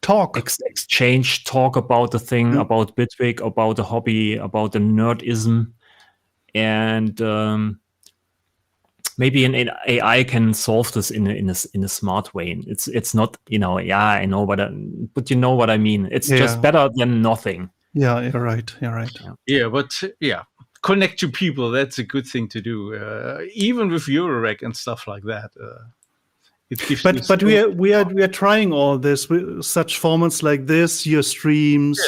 B: talk,
C: exchange, talk about the thing, about Bitwig, about the hobby, about the nerdism, and maybe an AI can solve this in a smart way. It's not, I know, but you know what I mean. It's just better than nothing.
B: Yeah, you're right.
A: Connect to people. That's a good thing to do, even with Eurorec and stuff like that. It gives
B: but we are trying all this with such formats like this, your streams,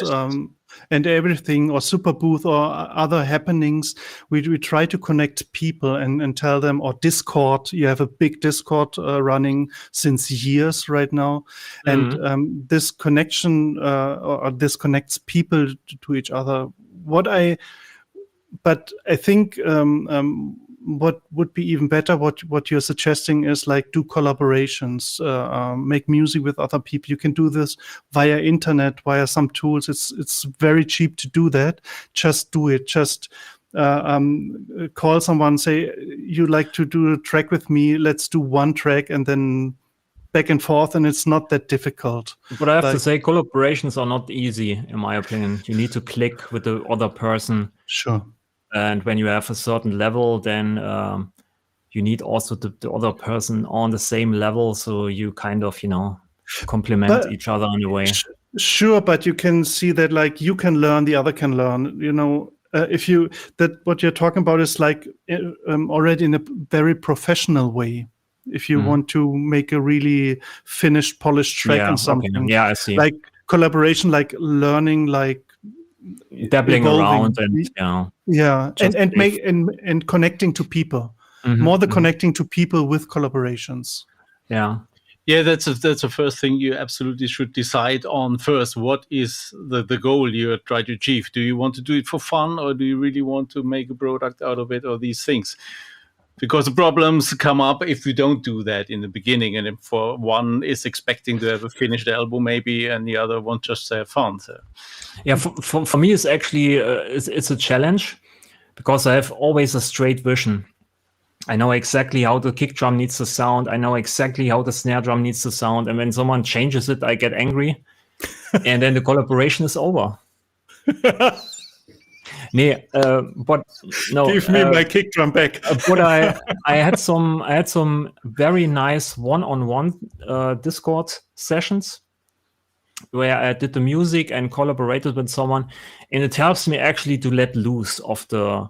B: and everything, or Superbooth or other happenings. We try to connect people and tell them, or Discord. You have a big Discord running since years right now, and this connection or this connects people to each other. But I think what would be even better, what you're suggesting is like do collaborations, make music with other people. You can do this via internet, via some tools. It's very cheap to do that. Just do it. Just call someone, say you like to do a track with me. Let's do one track, and then back and forth, and it's not that difficult.
C: But I have to say, collaborations are not easy, in my opinion. You need to click with the other person.
B: Sure.
C: And when you have a certain level, then you need also the other person on the same level, so you kind of, complement each other in a way.
B: Sure, but you can see that like you can learn, the other can learn. What you're talking about is like already in a very professional way. If you want to make a really finished, polished track and something,
C: okay. I see.
B: Like collaboration, like learning, like
C: dabbling around, and
B: and connecting to people. More the connecting to people with collaborations.
A: That's the first thing you absolutely should decide on first. What is the goal you're trying to achieve? Do you want to do it for fun, or do you really want to make a product out of it, or these things? Because the problems come up if you don't do that in the beginning, and if for one is expecting to have a finished album maybe, and the other wants just to have fun. So.
C: Yeah, for me, it's actually it's a challenge, because I have always a straight vision. I know exactly how the kick drum needs to sound. I know exactly how the snare drum needs to sound. And when someone changes it, I get angry, and then the collaboration is over. But no.
B: Give me my kick drum back.
C: But I had some very nice one-on-one Discord sessions where I did the music and collaborated with someone, and it helps me actually to let loose of the,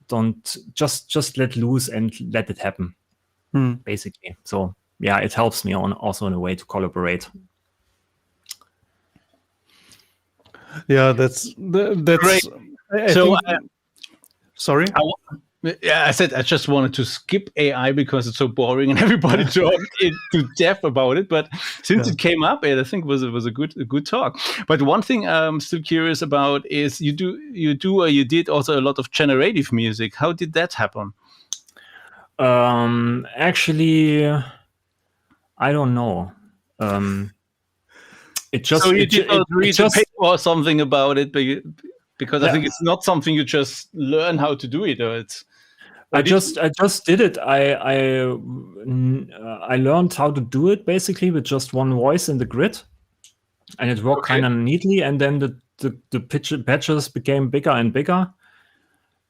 C: don't just let loose and let it happen, basically. So it helps me also in a way to collaborate.
B: Yeah, that's great. Sorry.
A: I said I just wanted to skip AI because it's so boring and everybody talked into depth about it. But since it came up, I think it was a good talk. But one thing I'm still curious about is you did also a lot of generative music. How did that happen?
C: Actually, I don't know. It just
A: read a paper or something about it, because I think it's not something you just learn how to do it, or it's.
C: I just did it. I learned how to do it basically with just one voice in the grid, and it worked kind of neatly. And then the patches became bigger and bigger,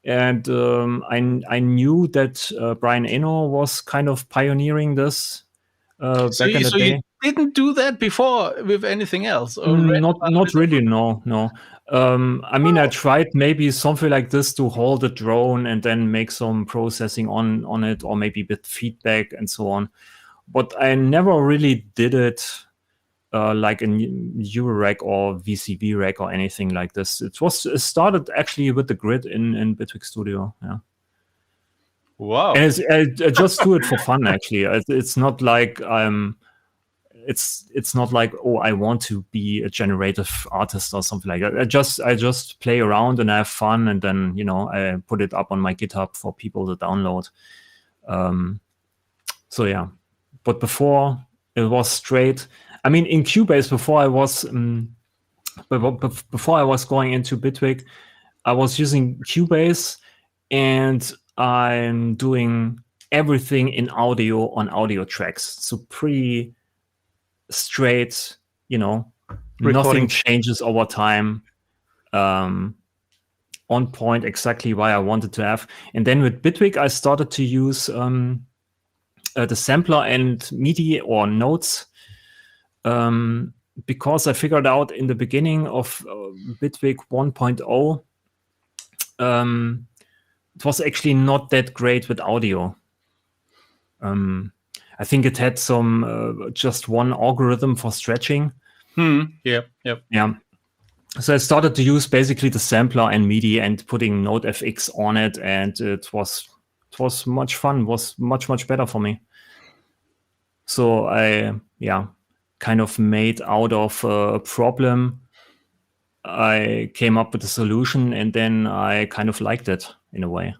C: and I knew that Brian Eno was kind of pioneering this back in the day.
A: You didn't do that before with anything else?
C: Not really. No. I mean, I tried maybe something like this to hold a drone and then make some processing on it, or maybe with feedback and so on. But I never really did it like in Eurorec or VCV Rec or anything like this. It started actually with the grid in Bitwig Studio. Yeah.
A: Wow.
C: And I just do it for fun. Actually, it's not like it's not like, oh, I want to be a generative artist or something like that. I just play around and I have fun, and then I put it up on my GitHub for people to download. So yeah, but before it was straight. I mean, in Cubase, before I was going into Bitwig, I was using Cubase, and I'm doing everything in audio on audio tracks. So pretty straight,
B: Recording.
C: Nothing changes over time. On point, exactly why I wanted to have. And then with Bitwig, I started to use the sampler and MIDI or notes, because I figured out in the beginning of Bitwig 1.0, it was actually not that great with audio. I think it had some just one algorithm for stretching.
A: Yep.
C: Yeah. So I started to use basically the sampler and MIDI and putting Node FX on it, and it was much fun. Was much better for me. So I kind of made out of a problem. I came up with a solution, and then I kind of liked it in a way.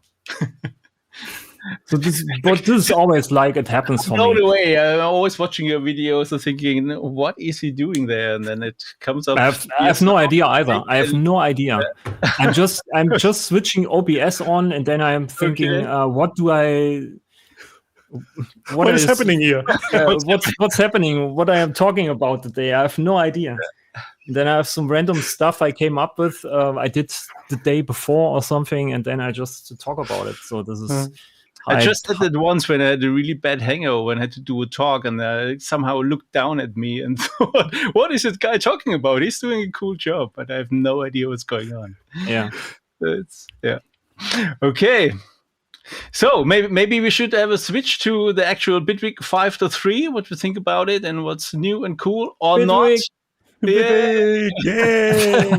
C: So this is always like it happens for
A: No
C: me.
A: way. I'm always watching your videos and thinking, what is he doing there? And then it comes up.
C: I have no idea either. I have no idea. I'm just switching OBS on, and then I'm thinking, what
B: is happening here?
C: What's happening? What I am talking about today? I have no idea. And then I have some random stuff I came up with. I did the day before or something, and then I just talk about it. So this is.
A: I just did it once when I had a really bad hangover when I had to do a talk, and somehow looked down at me and thought, what is this guy talking about? He's doing a cool job, but I have no idea what's going on.
C: Yeah.
A: Okay. So maybe we should have a switch to the actual Bitwig 5.3, what we think about it and what's new and cool or
B: Bitwig.
A: not.
B: Bitwig. Yeah.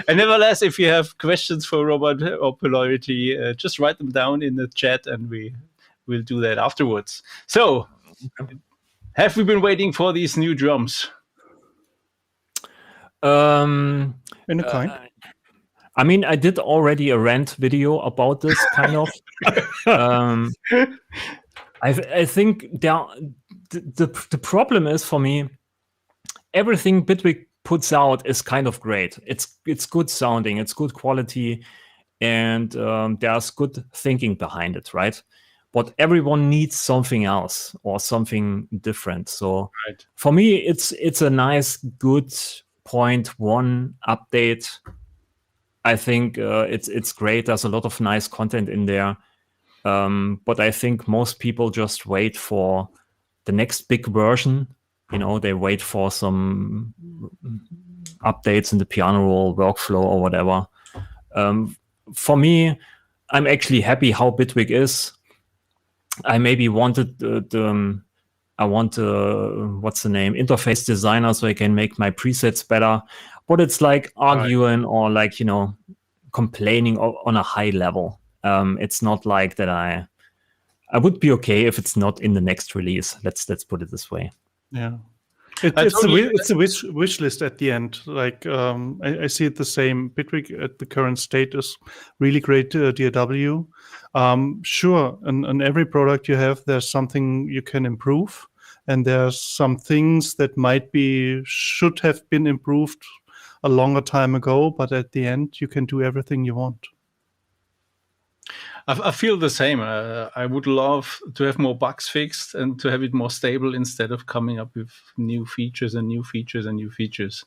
A: And nevertheless, if you have questions for Robert or Polarity, just write them down in the chat and we will do that afterwards. So, have we been waiting for these new drums?
B: In a kind.
C: I mean, I did already a rant video about this kind of. I think the problem is for me, everything Bitwig puts out is kind of great. It's good sounding, it's good quality, and there's good thinking behind it, right? But everyone needs something else or something different. So for me, it's a nice, good 0.1 update. I think it's great. There's a lot of nice content in there, but I think most people just wait for the next big version. They wait for some updates in the piano roll workflow or whatever. For me, I'm actually happy how Bitwig is. I maybe wanted what's the name, interface designer, so I can make my presets better. But it's like arguing or like complaining on a high level. It's not like that. I would be okay if it's not in the next release. Let's put it this way.
B: Yeah, it's a wish list at the end. Like I see it the same. Bitwig at the current state is really great DAW. Sure, and every product you have, there's something you can improve, and there's some things that should have been improved a longer time ago. But at the end, you can do everything you want.
A: I feel the same. I would love to have more bugs fixed and to have it more stable instead of coming up with new features and new features and new features.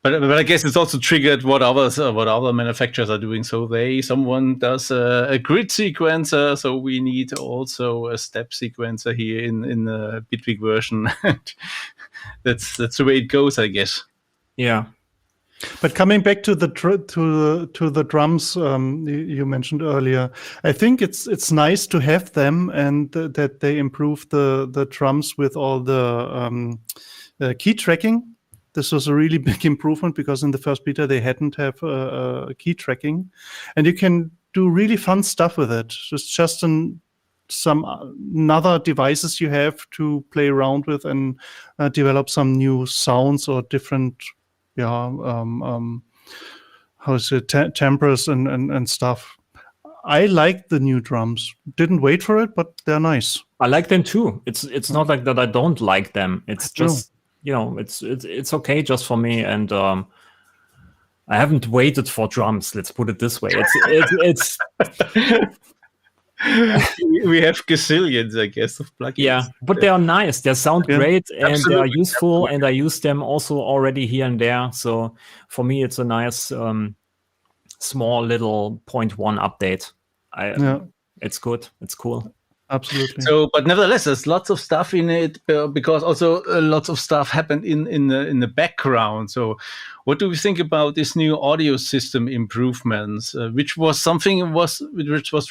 A: But I guess it's also triggered what other manufacturers are doing. So someone does a grid sequencer, so we need also a step sequencer here in the Bitwig version. That's the way it goes, I guess.
C: Yeah.
B: But coming back to the drums you mentioned earlier, I think it's nice to have them and that they improve the drums with all the key tracking. This was a really big improvement because in the first beta they hadn't have key tracking, and you can do really fun stuff with it. It's just some other devices you have to play around with and develop some new sounds or different, timbres and stuff. I like the new drums. Didn't wait for it, but they're nice.
C: I like them too. It's not like that I don't like them. It's just it's okay just for me. And I haven't waited for drums. Let's put it this way. It's
A: we have gazillions, I guess, of plugins.
C: Yeah, but they are nice. They sound great and they are useful. And I use them also already here and there. So for me, it's a nice small little 0.1 update. It's good. It's cool.
B: Absolutely.
A: So, but nevertheless, there's lots of stuff in it because also lots of stuff happened in the background. So, what do we think about this new audio system improvements, which was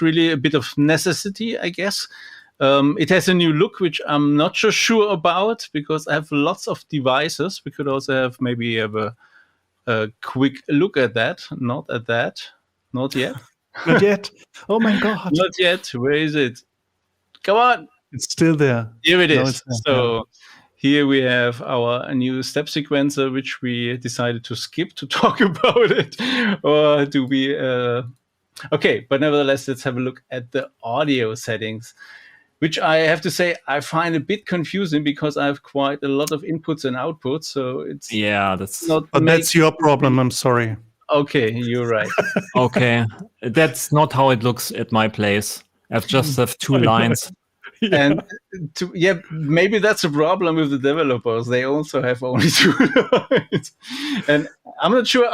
A: really a bit of necessity, I guess. It has a new look, which I'm not so sure about because I have lots of devices. We could also have a quick look at that. Not yet.
B: Not yet. Oh my God.
A: Not yet. Where is it? Come on.
B: It's still there.
A: Here it is. So here we have our new step sequencer, which we decided to skip to talk about it. Or do we? Okay, but nevertheless, let's have a look at the audio settings, which I have to say I find a bit confusing because I have quite a lot of inputs and outputs. So it's
B: that's your problem. I'm sorry.
A: Okay, you're right.
C: Okay, that's not how it looks at my place. I just have 2 lines.
A: And maybe that's a problem with the developers. They also have only 2 lines. And I'm not sure.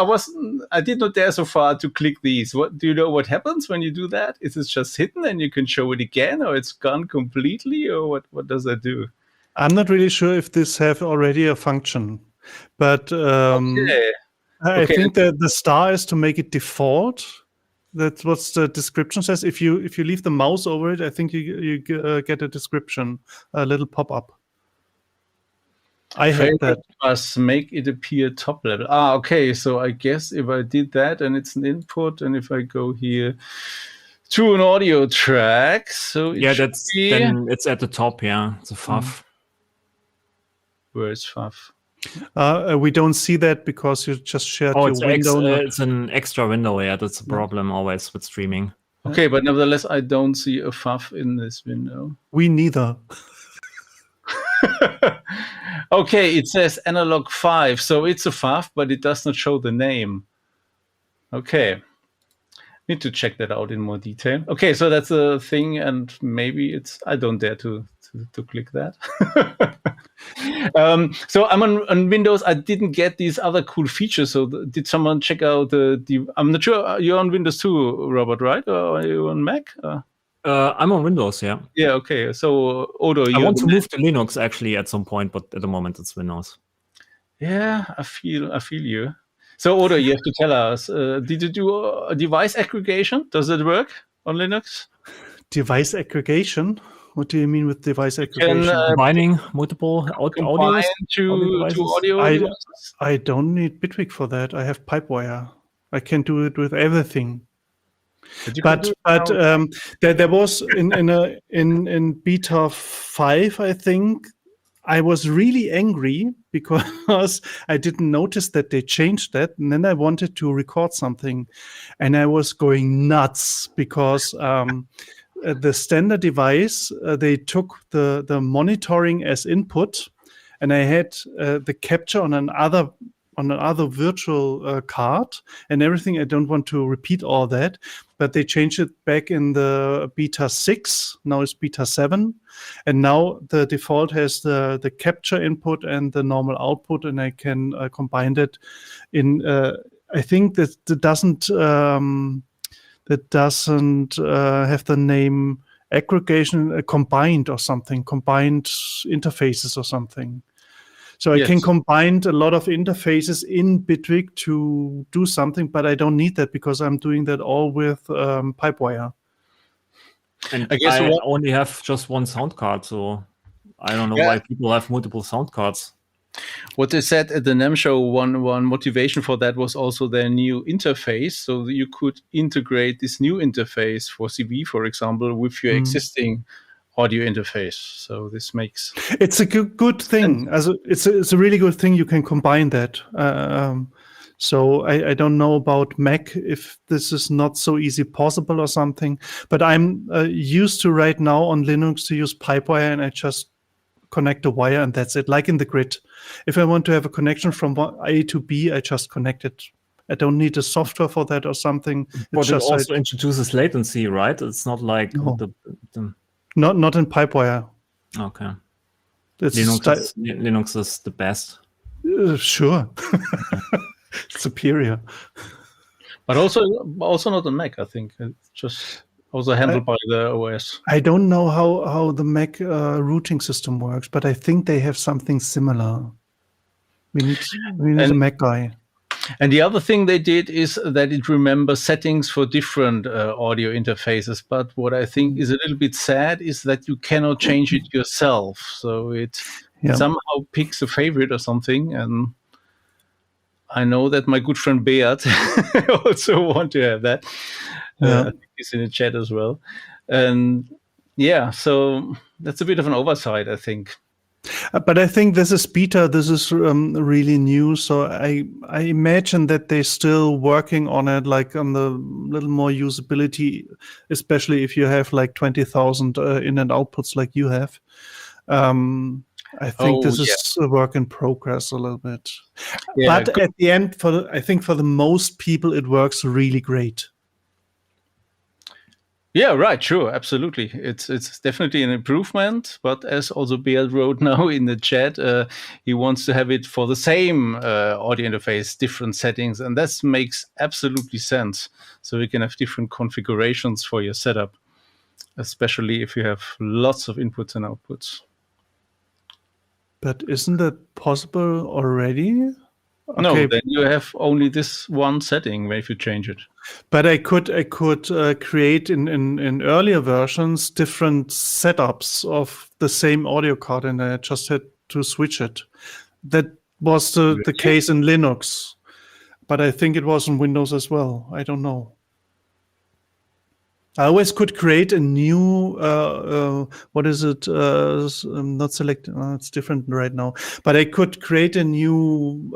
A: I did not dare so far to click these. What do you know? What happens when you do that? Is it just hidden and you can show it again, or it's gone completely, or what does that do?
B: I'm not really sure if this have already a function, but I think that the star is to make it default. That's what the description says. If you leave the mouse over it, I think you get a description, a little pop-up. I hate that.
A: Must make it appear top level. Okay. So I guess if I did that and it's an input, and if I go here to an audio track, so
C: then it's at the top. Yeah, it's a FAF.
A: Where is FAF?
B: We don't see that because you just shared your window.
C: It's an extra window. Yeah, that's a problem always with streaming.
A: Okay, but nevertheless, I don't see a FAF in this window.
B: We neither.
A: Okay, it says analog 5, so it's a FAF, but it does not show the name. Okay. Need to check that out in more detail. Okay, so that's a thing, and maybe I don't dare to click that. So I'm on Windows. I didn't get these other cool features. So did someone check out I'm not sure. You're on Windows too, Robert, right? Or are you on Mac?
C: I'm on Windows, yeah.
A: Yeah, okay. So Odo,
C: I want to move to Linux actually at some point, but at the moment it's Windows.
A: Yeah, I feel you. So Odo, you have to tell us, did you do a device aggregation? Does it work on Linux?
B: Device aggregation? What do you mean with device aggregation?
C: Combining multiple audio
B: devices? I don't need Bitwig for that. I have Pipewire. I can do it with everything. But there was in beta 5, I think, I was really angry because I didn't notice that they changed that, and then I wanted to record something, and I was going nuts because the standard device they took the monitoring as input, and I had the capture on another virtual card and everything. I don't want to repeat all that, but they changed it back in the beta 6. Now it's beta 7. And now the default has the capture input and the normal output, and I can combine that in, I think that doesn't have the name aggregation, combined or something, combined interfaces or something. So I can combine a lot of interfaces in Bitwig to do something, but I don't need that because I'm doing that all with Pipewire.
C: And I guess I only have just one sound card, so I don't know why people have multiple sound cards.
A: What they said at the NEM show, one motivation for that was also their new interface. So that you could integrate this new interface for CV, for example, with your existing audio interface. So this makes
B: it's a good thing. It's a really good thing. You can combine that. So I don't know about Mac if this is not so easy possible or something. But I'm used to right now on Linux to use Pipewire, and I just connect a wire and that's it, like in the grid. If I want to have a connection from A to B, I just connect it. I don't need a software for that or something.
C: But it also introduces latency, right? It's not like
B: not in Pipewire.
C: Okay.
B: Linux
C: is the best.
B: Sure. Superior.
A: But also not on Mac, I think. It's just also handled by the OS.
B: I don't know how the Mac routing system works, but I think they have something similar. We need a Mac guy.
A: And the other thing they did is that it remembers settings for different audio interfaces. But what I think is a little bit sad is that you cannot change it yourself. So it somehow picks a favorite or something. And I know that my good friend Beat also want to have that. I think he's in the chat as well. And so that's a bit of an oversight, I think.
B: But I think this is beta. This is really new. So I imagine that they're still working on it, like on the little more usability, especially if you have like 20,000 in and outputs like you have. I think this is a work in progress a little bit. Yeah, but at the end, I think for the most people, it works really great.
A: Yeah, right. Sure. Absolutely. It's definitely an improvement. But as also Beat wrote now in the chat, he wants to have it for the same audio interface, different settings. And that makes absolutely sense. So you can have different configurations for your setup, especially if you have lots of inputs and outputs.
B: But isn't that possible already?
A: Okay. No, then you have only this one setting if you change it.
B: But I could create in earlier versions different setups of the same audio card, and I just had to switch it. That was the case in Linux, but I think it was in Windows as well. I don't know. I always could create a new, what is it? Not select. It's different right now. But I could create a new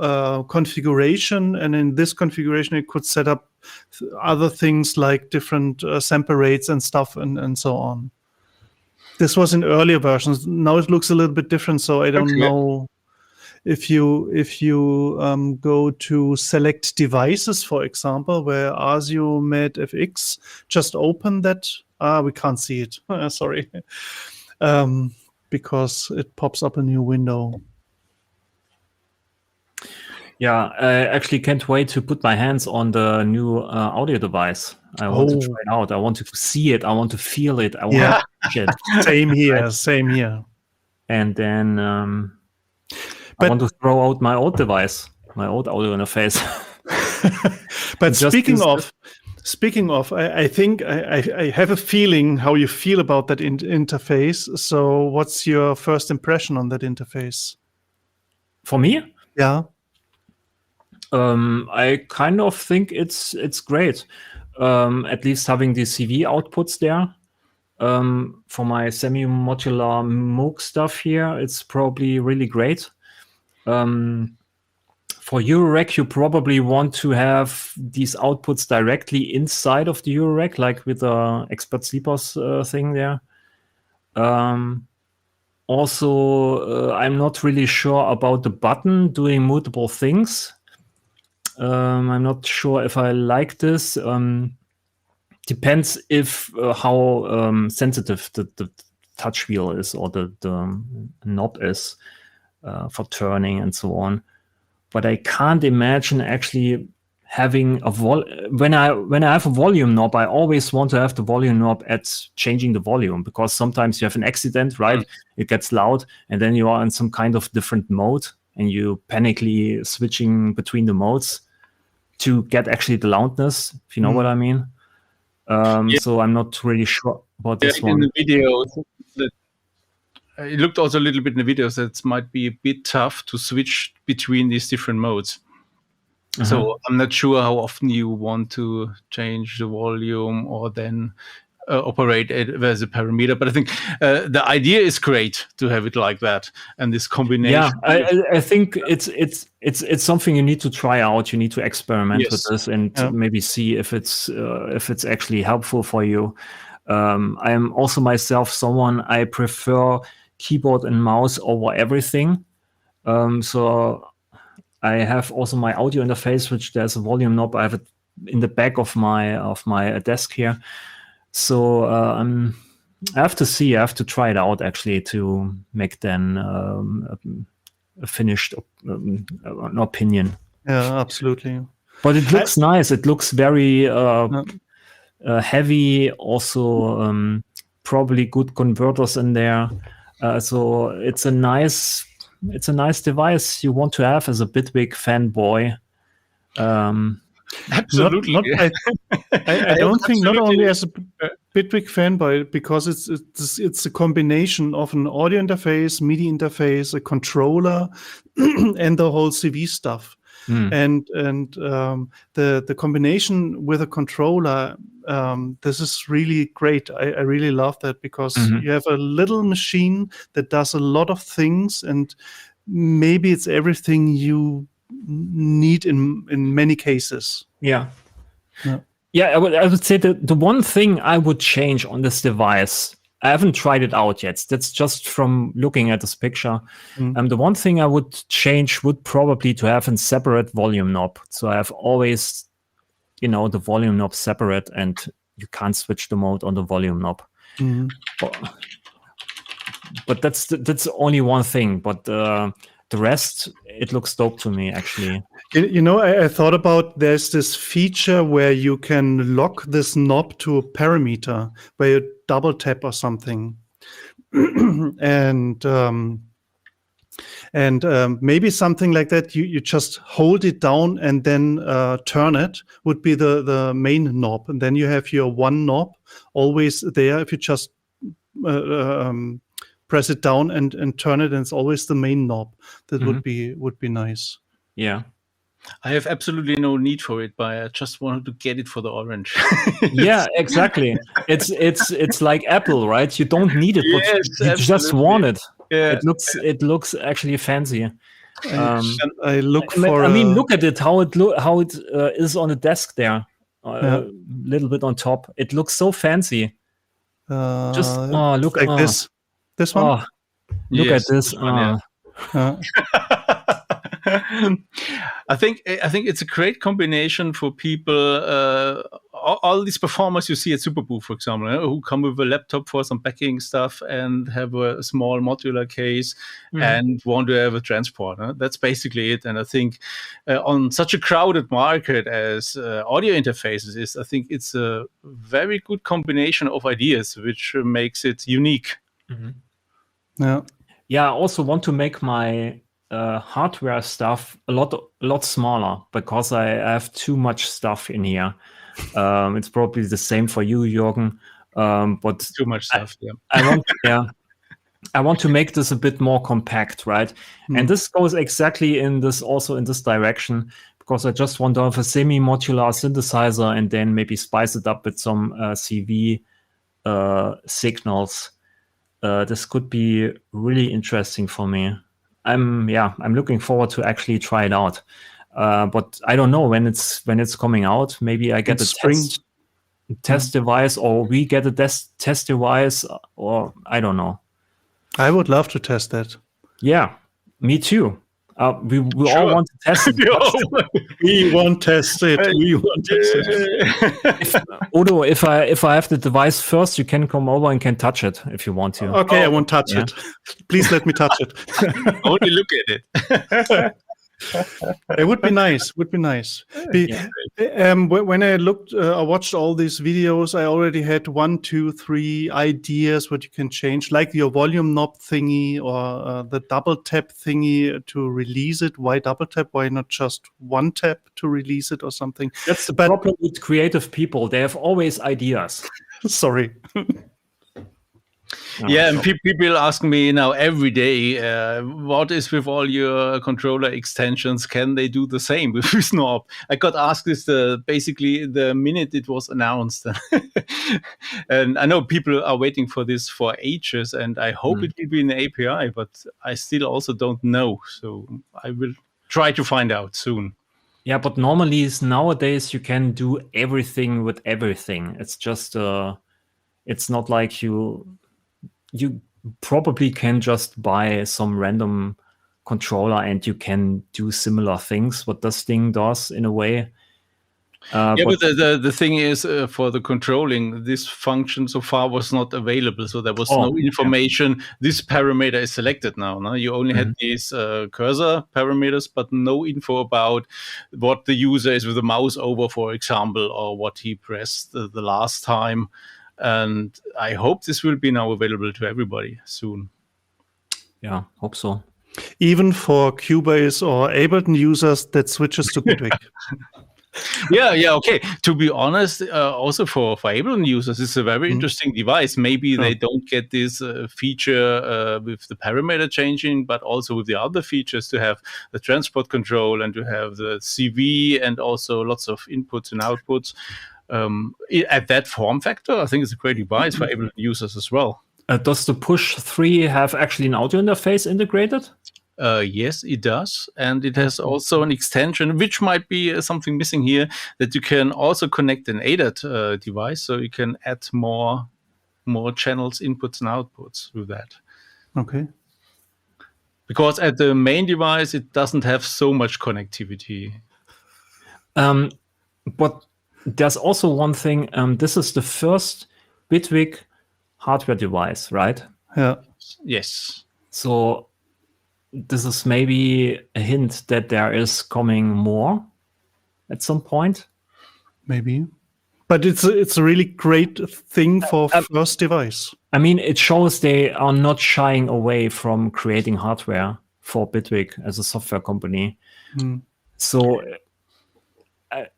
B: configuration, and in this configuration, I could set up other things like different sample rates and stuff, and so on. This was in earlier versions. Now it looks a little bit different, so I don't know. If you go to select devices, for example, where ASIO Med FX, just open that. We can't see it. Sorry, because it pops up a new window.
C: Yeah, I actually can't wait to put my hands on the new audio device. I want to try it out. I want to see it. I want to feel it. I want to touch it.
B: Same here. Same here.
C: And then. I want to throw out my old device, my old audio interface.
B: But speaking of, I think I have a feeling how you feel about that interface. So what's your first impression on that interface?
C: For me?
B: Yeah.
C: I kind of think it's great. At least having the CV outputs there. For my semi-modular MOOC stuff here, it's probably really great. For Eurorack, you probably want to have these outputs directly inside of the Eurorack, like with the Expert Sleepers thing there. Also, I'm not really sure about the button doing multiple things. I'm not sure if I like this. Depends if how sensitive the touch wheel is or the knob is. For turning and so on, but I can't imagine actually having a when I have a volume knob. I always want to have the volume knob at changing the volume, because sometimes you have an accident, right? It gets loud, and then you are in some kind of different mode, and you panically switching between the modes to get actually the loudness. If you know what I mean. So I'm not really sure about this one.
A: In the video, it looked also a little bit in the videos that it might be a bit tough to switch between these different modes. So I'm not sure how often you want to change the volume or then operate it as a parameter. But I think the idea is great to have it like that, and this combination.
C: Yeah, I think it's something you need to try out. You need to experiment with this and maybe see if it's actually helpful for you. I'm also myself someone, I prefer keyboard and mouse over everything. So I have also my audio interface, which there's a volume knob. I have it in the back of my desk here. So I have to see. I have to try it out actually to make then a finished an opinion.
B: Yeah, absolutely.
C: But it looks nice. It looks very heavy. Also, probably good converters in there. So it's a nice device you want to have as a Bitwig fanboy.
A: Absolutely.
B: I don't think not only as a Bitwig fanboy, because it's a combination of an audio interface, MIDI interface, a controller, and the whole CV stuff. And the combination with a controller, this is really great. I really love that, because you have a little machine that does a lot of things, and maybe it's everything you need in many cases.
C: Yeah. I would say that the one thing I would change on this device, I haven't tried it out yet. That's just from looking at this picture. The one thing I would change would probably to have a separate volume knob. So I have always, the volume knob separate, and you can't switch the mode on the volume knob. But that's only one thing. But the rest, it looks dope to me, actually.
B: I thought about, there's this feature where you can lock this knob to a parameter, where you double tap or something. and maybe something like that, you just hold it down and then turn it, would be the main knob. And then you have your one knob always there. If you just press it down and turn it, and it's always the main knob. That would be nice.
C: Yeah.
A: I have absolutely no need for it, but I just wanted to get it for the orange.
C: Yeah, exactly. It's like Apple, right? You don't need it, but you just want it.
A: Yeah.
C: It looks actually fancy.
B: I look for.
C: I mean, look at it. How it is on the desk there, a little bit on top. It looks so fancy. Look
B: like this. This one.
C: Look at this.
A: I think it's a great combination for people. All these performers you see at Superbooth, for example, who come with a laptop for some backing stuff and have a small modular case and want to have a transport. That's basically it. And I think on such a crowded market as audio interfaces is, I think it's a very good combination of ideas, which makes it unique.
B: Yeah.
C: I also want to make my hardware stuff a lot smaller, because I have too much stuff in here. It's probably the same for you, Jürgen. But
A: too much stuff.
C: I want to make this a bit more compact, right? And this goes exactly in this direction, because I just want to have a semi-modular synthesizer and then maybe spice it up with some CV signals. This could be really interesting for me. I'm looking forward to actually try it out. But I don't know when it's coming out. Maybe I get a test device, or we get a test device, or I don't know.
B: I would love to test that.
C: Yeah, me too. We all want to test it.
B: We won't test it. We won't test it.
C: Udo, if I have the device first, you can come over and can touch it if you want to.
B: Okay, I won't touch it. Please let me touch it.
A: Only look at it.
B: It would be nice. When I watched all these videos, I already had 1, 2, 3 ideas what you can change, like your volume knob thingy or the double tap thingy to release it. Why double tap? Why not just one tap to release it or something?
C: That's the problem with creative people. They have always ideas.
B: Sorry.
A: Yeah, and people ask me now every day, what is with all your controller extensions? Can they do the same with Snob? I got asked this basically the minute it was announced. And I know people are waiting for this for ages, and I hope it will be in the API, but I still also don't know. So I will try to find out soon.
C: Yeah, but normally nowadays you can do everything with everything. It's just, it's not like you probably can just buy some random controller and you can do similar things what this thing does in a way.
A: But the thing is, for the controlling, this function so far was not available, so there was no information. Yeah. This parameter is selected now. No? You only had these cursor parameters, but no info about what the user is with the mouse over, for example, or what he pressed the last time. And I hope this will be now available to everybody soon.
C: Yeah, hope so.
B: Even for Cubase or Ableton users that switches to Bitwig.
A: Yeah, okay. To be honest, also for Ableton users, it's a very interesting device. Maybe they don't get this feature with the parameter changing, but also with the other features to have the transport control and to have the CV and also lots of inputs and outputs. At that form factor, I think it's a great device for Ableton users as well.
C: Does the Push 3 have actually an audio interface integrated?
A: Yes, it does. And it has also an extension, which might be something missing here, that you can also connect an ADAT device. So you can add more channels, inputs and outputs with that.
B: Okay.
A: Because at the main device, it doesn't have so much connectivity.
C: But there's also one thing. This is the first Bitwig hardware device, right?
B: Yeah.
A: Yes.
C: So this is maybe a hint that there is coming more at some point.
B: Maybe. But it's a really great thing for first device.
C: I mean, it shows they are not shying away from creating hardware for Bitwig as a software company. So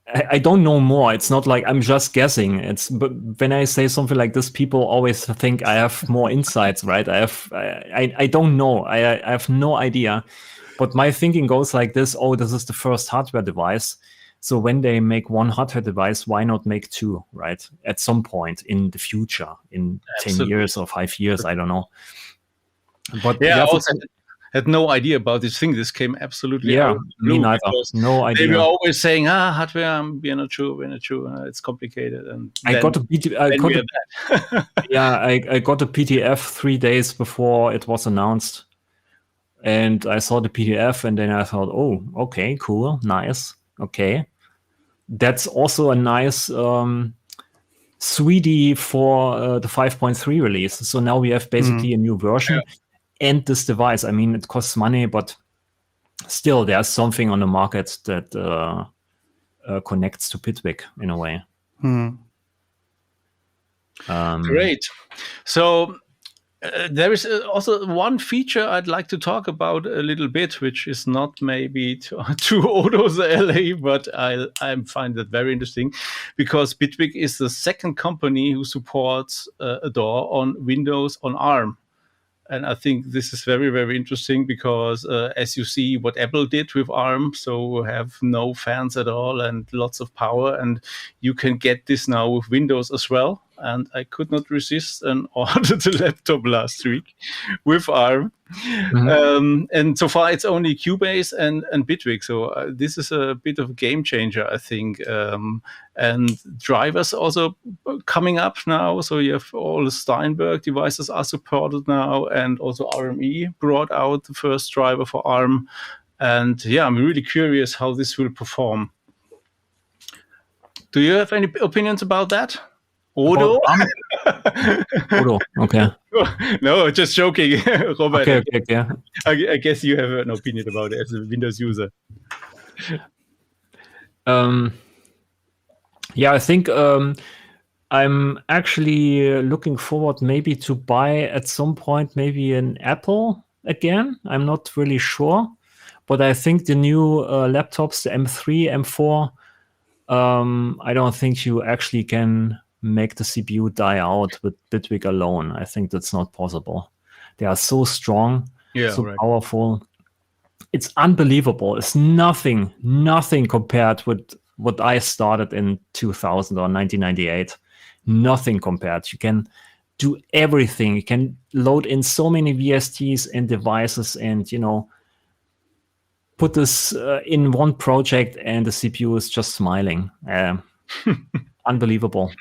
C: I don't know more. It's not like I'm just guessing. But when I say something like this, people always think I have more insights, right? I don't know. I have no idea. But my thinking goes like this: oh, this is the first hardware device. So when they make one hardware device, why not make two, right? At some point in the future, in 10 years or 5 years, I don't know. But
A: yeah, I also had no idea about this thing. This came absolutely out of the blue.
C: Me neither. No idea.
A: They were always saying, hardware, we're not sure. It's complicated. And
C: I got a PDF 3 days before it was announced. And I saw the PDF and then I thought, oh, okay, cool, nice, okay. That's also a nice sweetie for the 5.3 release. So now we have basically a new version. Yeah. And this device, I mean, it costs money, but still there's something on the market that connects to Bitwig in a way.
A: Great. So there is also one feature I'd like to talk about a little bit, which is not maybe too Odo's LA, but I find that very interesting because Bitwig is the second company who supports Adore on Windows on ARM. And I think this is very, very interesting because as you see what Apple did with ARM, so have no fans at all and lots of power. And you can get this now with Windows as well. And I could not resist and ordered a laptop last week with ARM. And so far it's only Cubase and Bitwig. So this is a bit of a game changer, I think. And drivers also coming up now. So you have all the Steinberg devices are supported now. And also RME brought out the first driver for ARM. And yeah, I'm really curious how this will perform. Do you have any opinions about that? Odo?
C: Odo, okay.
A: No, just joking, Robert.
C: Okay.
A: I guess you have an opinion about it as a Windows user.
C: Yeah, I think I'm actually looking forward maybe to buy at some point maybe an Apple again. I'm not really sure, but I think the new laptops, the M3, M4, I don't think you actually can make the CPU die out with Bitwig alone. I think that's not possible. They are so strong, powerful. It's unbelievable. It's nothing compared with what I started in 2000 or 1998. Nothing compared. You can do everything. You can load in so many VSTs and devices and, put this in one project and the CPU is just smiling. Unbelievable.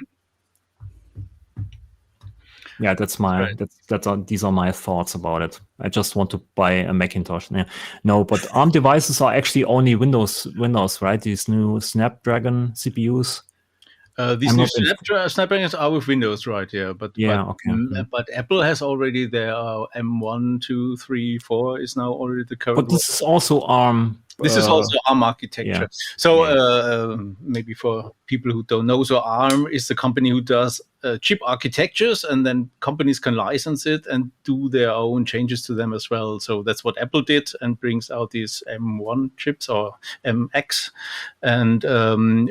C: Yeah, these are my thoughts about it. I just want to buy a Macintosh. Yeah. No, but ARM devices are actually only Windows, right? These new Snapdragon CPUs.
A: These new Snapdragons are with Windows, right? Yeah, but Apple has already their M1, 2, 3, 4 is now already the current.
C: But this is also ARM.
A: This is also ARM architecture. Yeah. So maybe for people who don't know, so ARM is the company who does chip architectures, and then companies can license it and do their own changes to them as well. So that's what Apple did and brings out these M1 chips or MX. And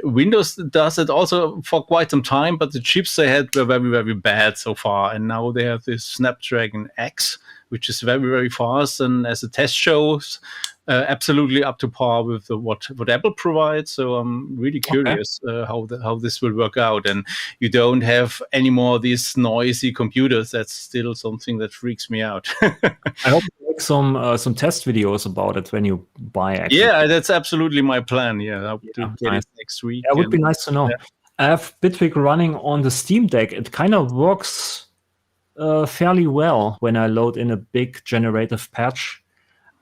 A: Windows does it also for quite some time, but the chips they had were very, very bad so far. And now they have this Snapdragon X, which is very, very fast. And as the test shows, absolutely up to par with what Apple provides. So I'm really curious how this will work out. And you don't have any more these noisy computers. That's still something that freaks me out.
C: I hope you make some test videos about it when you buy. Actually.
A: Yeah, that's absolutely my plan. Yeah, I'll get it next week.
C: It would be nice to know. Yeah. I have Bitwig running on the Steam Deck. It kind of works fairly well when I load in a big generative patch.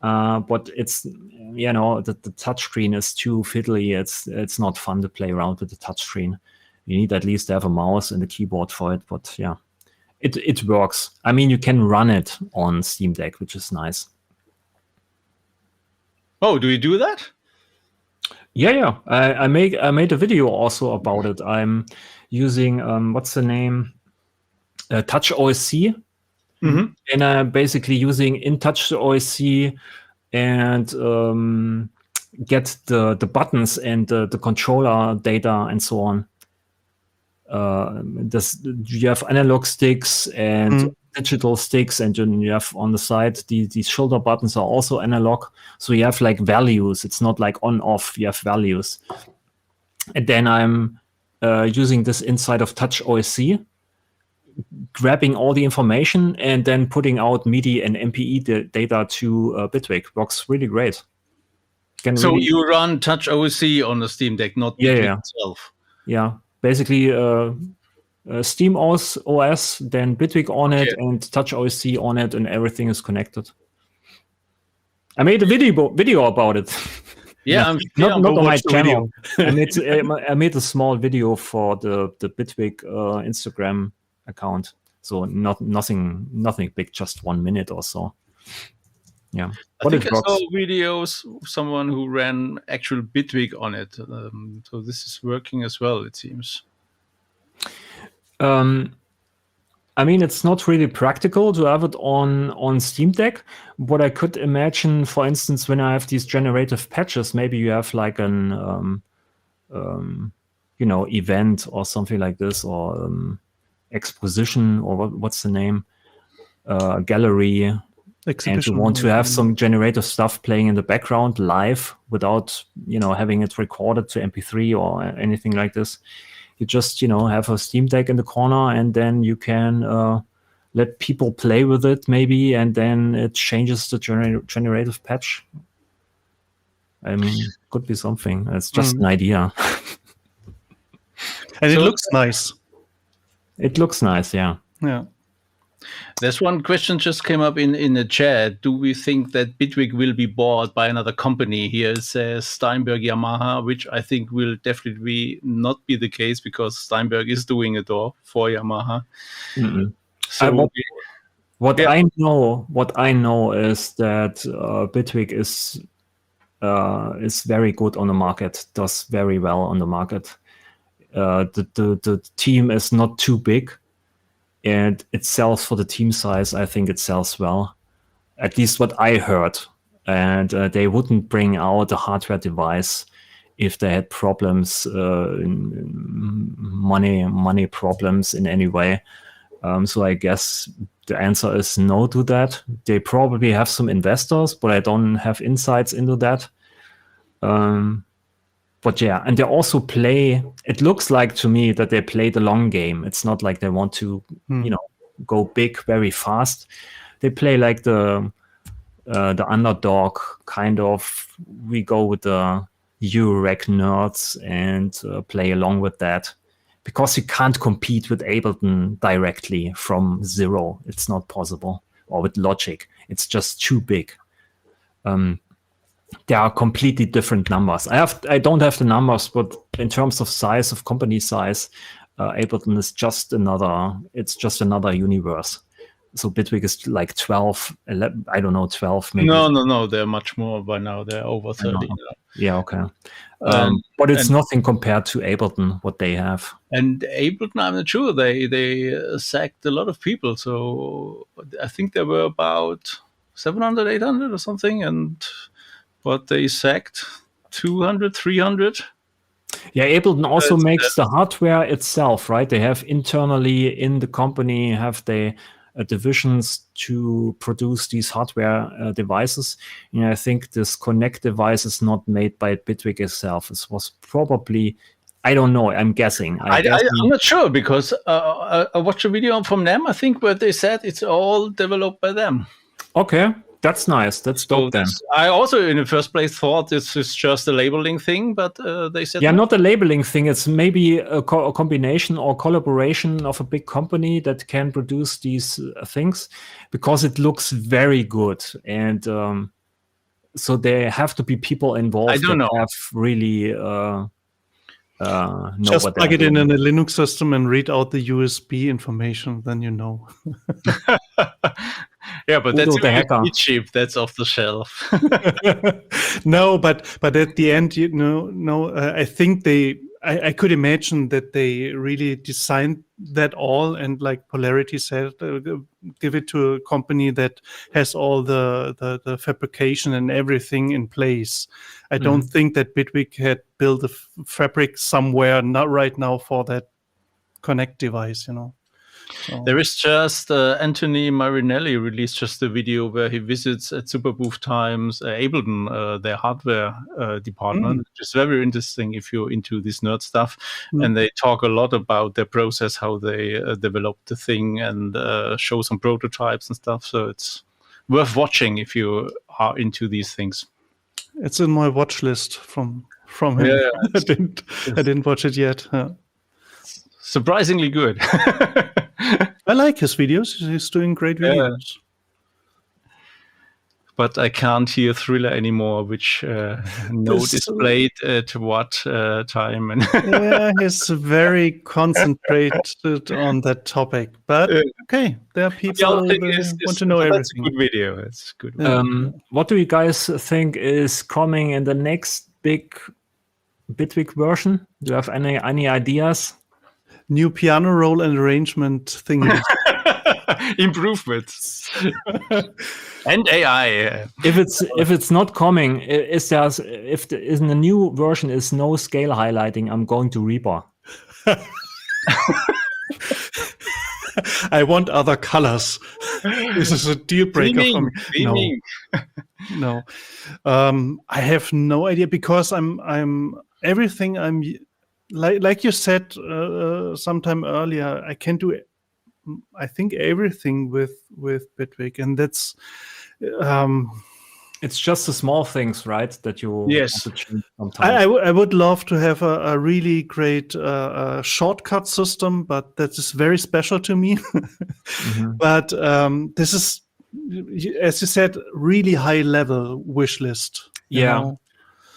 C: But it's, the touchscreen is too fiddly. It's not fun to play around with the touchscreen. You need at least to have a mouse and a keyboard for it. But yeah, it works. I mean, you can run it on Steam Deck, which is nice.
A: Oh, do you do that?
C: Yeah. I made a video also about it. I'm using what's the name? Touch OSC. Mm-hmm. And I'm basically using InTouch OSC and get the buttons and the controller data and so on. You have analog sticks and digital sticks, and you have on the side these shoulder buttons are also analog. So you have like values. It's not like on off. You have values. And then I'm using this inside of Touch OSC, grabbing all the information and then putting out MIDI and MPE data to Bitwig. Works really great.
A: You run Touch OSC on the Steam Deck, not Bitwig itself?
C: Yeah, basically Steam OS, then Bitwig on it and Touch OSC on it, and everything is connected. I made a video about it.
A: Yeah,
C: not on my channel. I made a small video for the Bitwig Instagram account, so nothing big, just 1 minute or so. Yeah,
A: I think I saw videos of someone who ran actual Bitwig on it, so this is working as well, it seems.
C: I mean, it's not really practical to have it on Steam Deck, but I could imagine, for instance, when I have these generative patches, maybe you have like an event or something like this, or exposition, or what's the name, gallery, exhibition, and you want to have some generative stuff playing in the background live without having it recorded to MP3 or anything like this. You just have a Steam Deck in the corner, and then you can let people play with it maybe, and then it changes the generative patch. I mean, could be something. It's just an idea.
B: And it looks nice.
C: It looks nice, yeah.
B: Yeah.
A: There's one question just came up in the chat. Do we think that Bitwig will be bought by another company? Here it says Steinberg Yamaha, which I think will definitely not be the case, because Steinberg is doing a door for Yamaha.
C: Mm-hmm. So I know is that Bitwig is very good on the market, does very well on the market. The team is not too big, and it sells for the team size. I think it sells well, at least what I heard. And they wouldn't bring out a hardware device if they had problems, money problems in any way. So I guess the answer is no to that. They probably have some investors, but I don't have insights into that. But yeah, and they also play, it looks like to me that they play the long game. It's not like they want to, go big very fast. They play like the underdog kind of, we go with the Eurek nerds and play along with that. Because you can't compete with Ableton directly from zero. It's not possible. Or with Logic. It's just too big. There are completely different numbers. I don't have the numbers, but in terms of size, of company size, Ableton is just another universe. So Bitwig is like 12, 11, I don't know, 12 maybe.
A: No, they're much more by now. They're over 30 now.
C: Yeah, okay. But it's nothing compared to Ableton, what they have.
A: And Ableton, I'm not sure. They sacked a lot of people. So I think there were about 700, 800 or something. But they sacked 200, 300.
C: Yeah, Ableton also makes the hardware itself, right? They have internally in the company, have they divisions to produce these hardware devices. I think this Connect device is not made by Bitwig itself. It was probably, I don't know, I'm guessing.
A: I'm not sure because I watched a video from them, I think, where they said it's all developed by them.
C: Okay. That's nice. That's dope then.
A: I also, in the first place, thought this is just a labeling thing, but they said...
C: Yeah, not a labeling thing. It's maybe a combination or collaboration of a big company that can produce these things because it looks very good. And so there have to be people involved.
A: I don't know.
C: Have really...
B: just plug it in a Linux system and read out the USB information, then you know.
A: Yeah, but that's a cheap. That's off the shelf.
B: No, but at the end, I think I could imagine that they really designed that all, and like Polarity said, give it to a company that has all the fabrication and everything in place. I don't think that Bitwig had built a fabric somewhere, not right now, for that Connect device, So.
A: There is just Anthony Marinelli released just a video where he visits at Superbooth Times Ableton, their hardware department, which is very interesting if you're into this nerd stuff. And they talk a lot about their process, how they developed the thing, and show some prototypes and stuff. So it's worth watching if you are into these things.
B: It's in my watch list from him. Yeah, I didn't watch it yet.
A: Surprisingly good.
B: I like his videos. He's doing great videos.
A: But I can't hear Thriller anymore, which note is played at what time.
B: Yeah, he's very concentrated on that topic. But okay, there are people who want to know everything.
A: That's a good video. It's good.
C: What do you guys think is coming in the next big Bitwig version? Do you have any ideas?
B: New piano roll and arrangement thingies.
A: Improvements. And AI.
C: If it's not coming, if in the new version is no scale highlighting, I'm going to Reaper.
B: I want other colors. This is a deal breaker for me. No. I have no idea because I'm everything I'm. Like you said sometime earlier, I can do, I think, everything with Bitwig, and that's
C: it's just the small things, right? That you
A: yes.
C: have to change sometimes.
B: I would love to have a really great shortcut system, but that is very special to me. But this is, as you said, really high level wish list.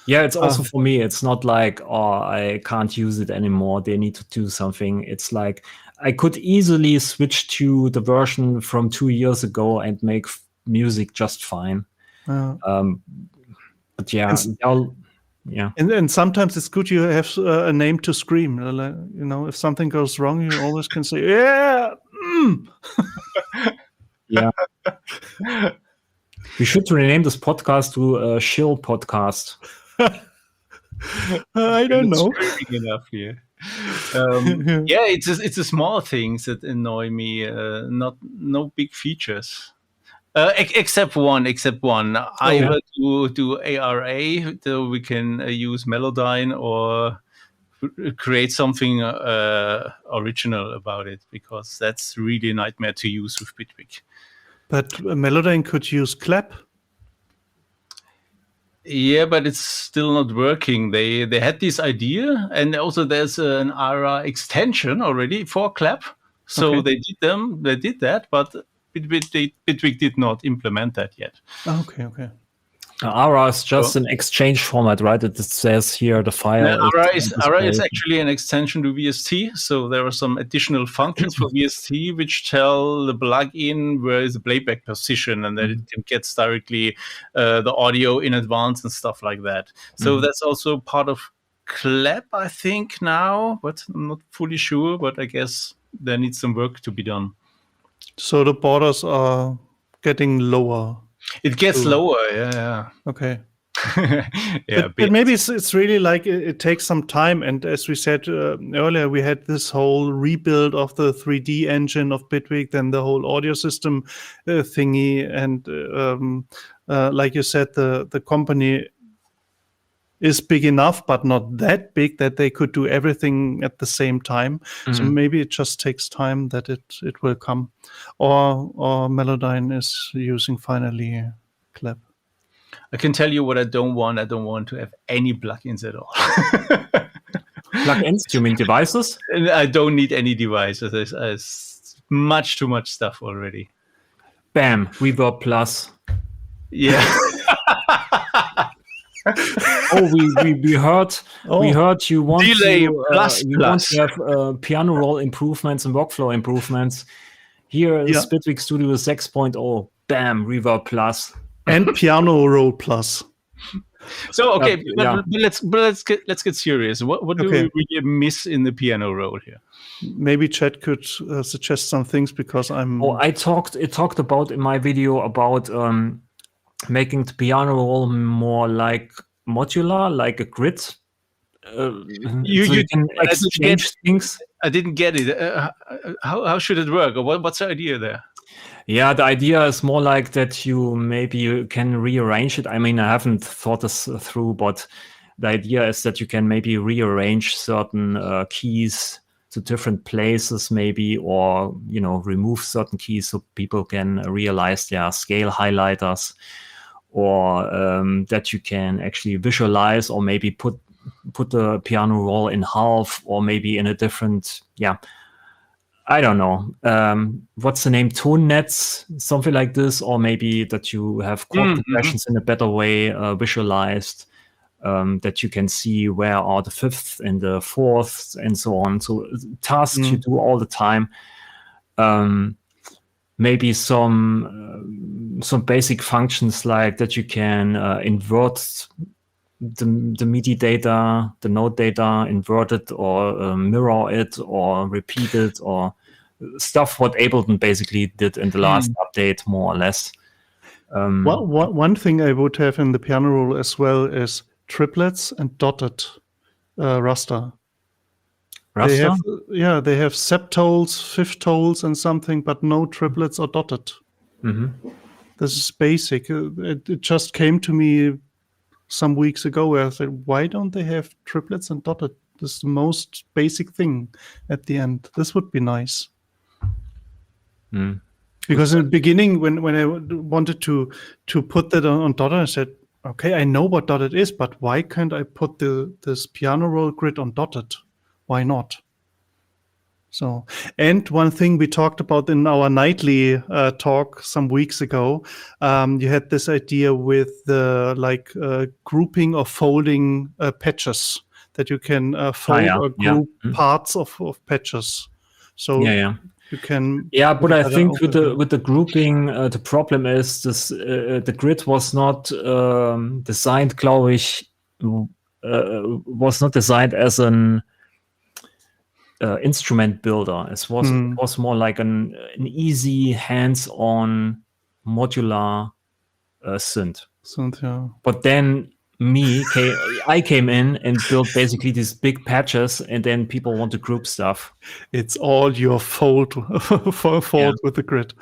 C: Yeah, it's also for me, it's not like, I can't use it anymore. They need to do something. It's like, I could easily switch to the version from 2 years ago and make music just fine. But yeah,
B: And sometimes it's good you have a name to scream. If something goes wrong, you always can say, yeah.
C: Yeah. We should rename this podcast to Shill Podcast.
B: I don't know.
A: Screaming enough here. Yeah, it's the small things that annoy me. No big features. Except one. I heard to do ARA, so we can use Melodyne or create something original about it, because that's really a nightmare to use with Bitwig.
B: But Melodyne could use clap.
A: Yeah, but it's still not working. They had this idea, and also there's an ARA extension already for clap. So they did that, but Bitwig did not implement that yet.
B: Okay.
C: ARA is just an exchange format, right? It says here the file.
A: ARA is actually an extension to VST. So there are some additional functions for VST which tell the plugin where is the playback position, and that it gets directly the audio in advance and stuff like that. So that's also part of clap, I think, now, but I'm not fully sure. But I guess there needs some work to be done.
B: So the borders are getting lower.
A: It gets lower, yeah.
B: Okay.
A: Yeah,
B: but maybe it's really like it takes some time. And as we said earlier, we had this whole rebuild of the 3D engine of Bitwig, then the whole audio system thingy. And like you said, the company is big enough, but not that big that they could do everything at the same time. So maybe it just takes time that it will come. Or Melodyne is using finally clap.
A: I can tell you what I don't want. I don't want to have any plugins at all.
C: Plugins? Do you mean devices?
A: I don't need any devices. There's much too much stuff already.
C: Bam, Reverb Plus.
A: Yeah.
C: We heard you want
A: Delay
C: to
A: plus.
C: Want to have piano roll improvements and workflow improvements. Here is Bitwig Studio 6.0. Bam, Reverb Plus
B: and piano roll plus.
A: So but let's get serious. What do we really miss in the piano roll here?
B: Maybe Chad could suggest some things, because I'm.
C: It talked about in my video about making the piano roll more like modular, like a grid. You can exchange things.
A: I didn't get it. How should it work? Or what's the idea there?
C: Yeah, the idea is more like that you can rearrange it. I mean, I haven't thought this through, but the idea is that you can maybe rearrange certain keys to different places, maybe, or remove certain keys so people can realize their scale highlighters, or that you can actually visualize, or maybe put the piano roll in half, or maybe in a different, I don't know, what's the name, tone nets, something like this, or maybe that you have chord progressions in a better way visualized, that you can see where are the fifths and the fourths and so on. So tasks you do all the time. Maybe some basic functions like that you can invert the MIDI data, the note data, invert it or mirror it or repeat it, or stuff what Ableton basically did in the last update, more or less.
B: One thing I would have in the piano roll as well is triplets and dotted raster. They have septones, fifth tones, and something, but no triplets or dotted. This is basic. It just came to me some weeks ago where I said, why don't they have triplets and dotted? This is the most basic thing at the end. This would be nice. Because in the beginning, when I wanted to put that on dotted, I said, okay, I know what dotted is, but why can't I put this piano roll grid on dotted? Why not? So, and one thing we talked about in our nightly talk some weeks ago, you had this idea with the grouping or folding patches, that you can fold or group parts of patches. So you can.
C: Yeah, but I think with the grouping, the problem is this: the grid was not designed, glaube ich, was not designed as an instrument builder. It was more like an easy, hands-on, modular synth.
B: Synth, yeah.
C: But then I came in and built basically these big patches, and then people want to group stuff.
B: It's all your fault with the grid.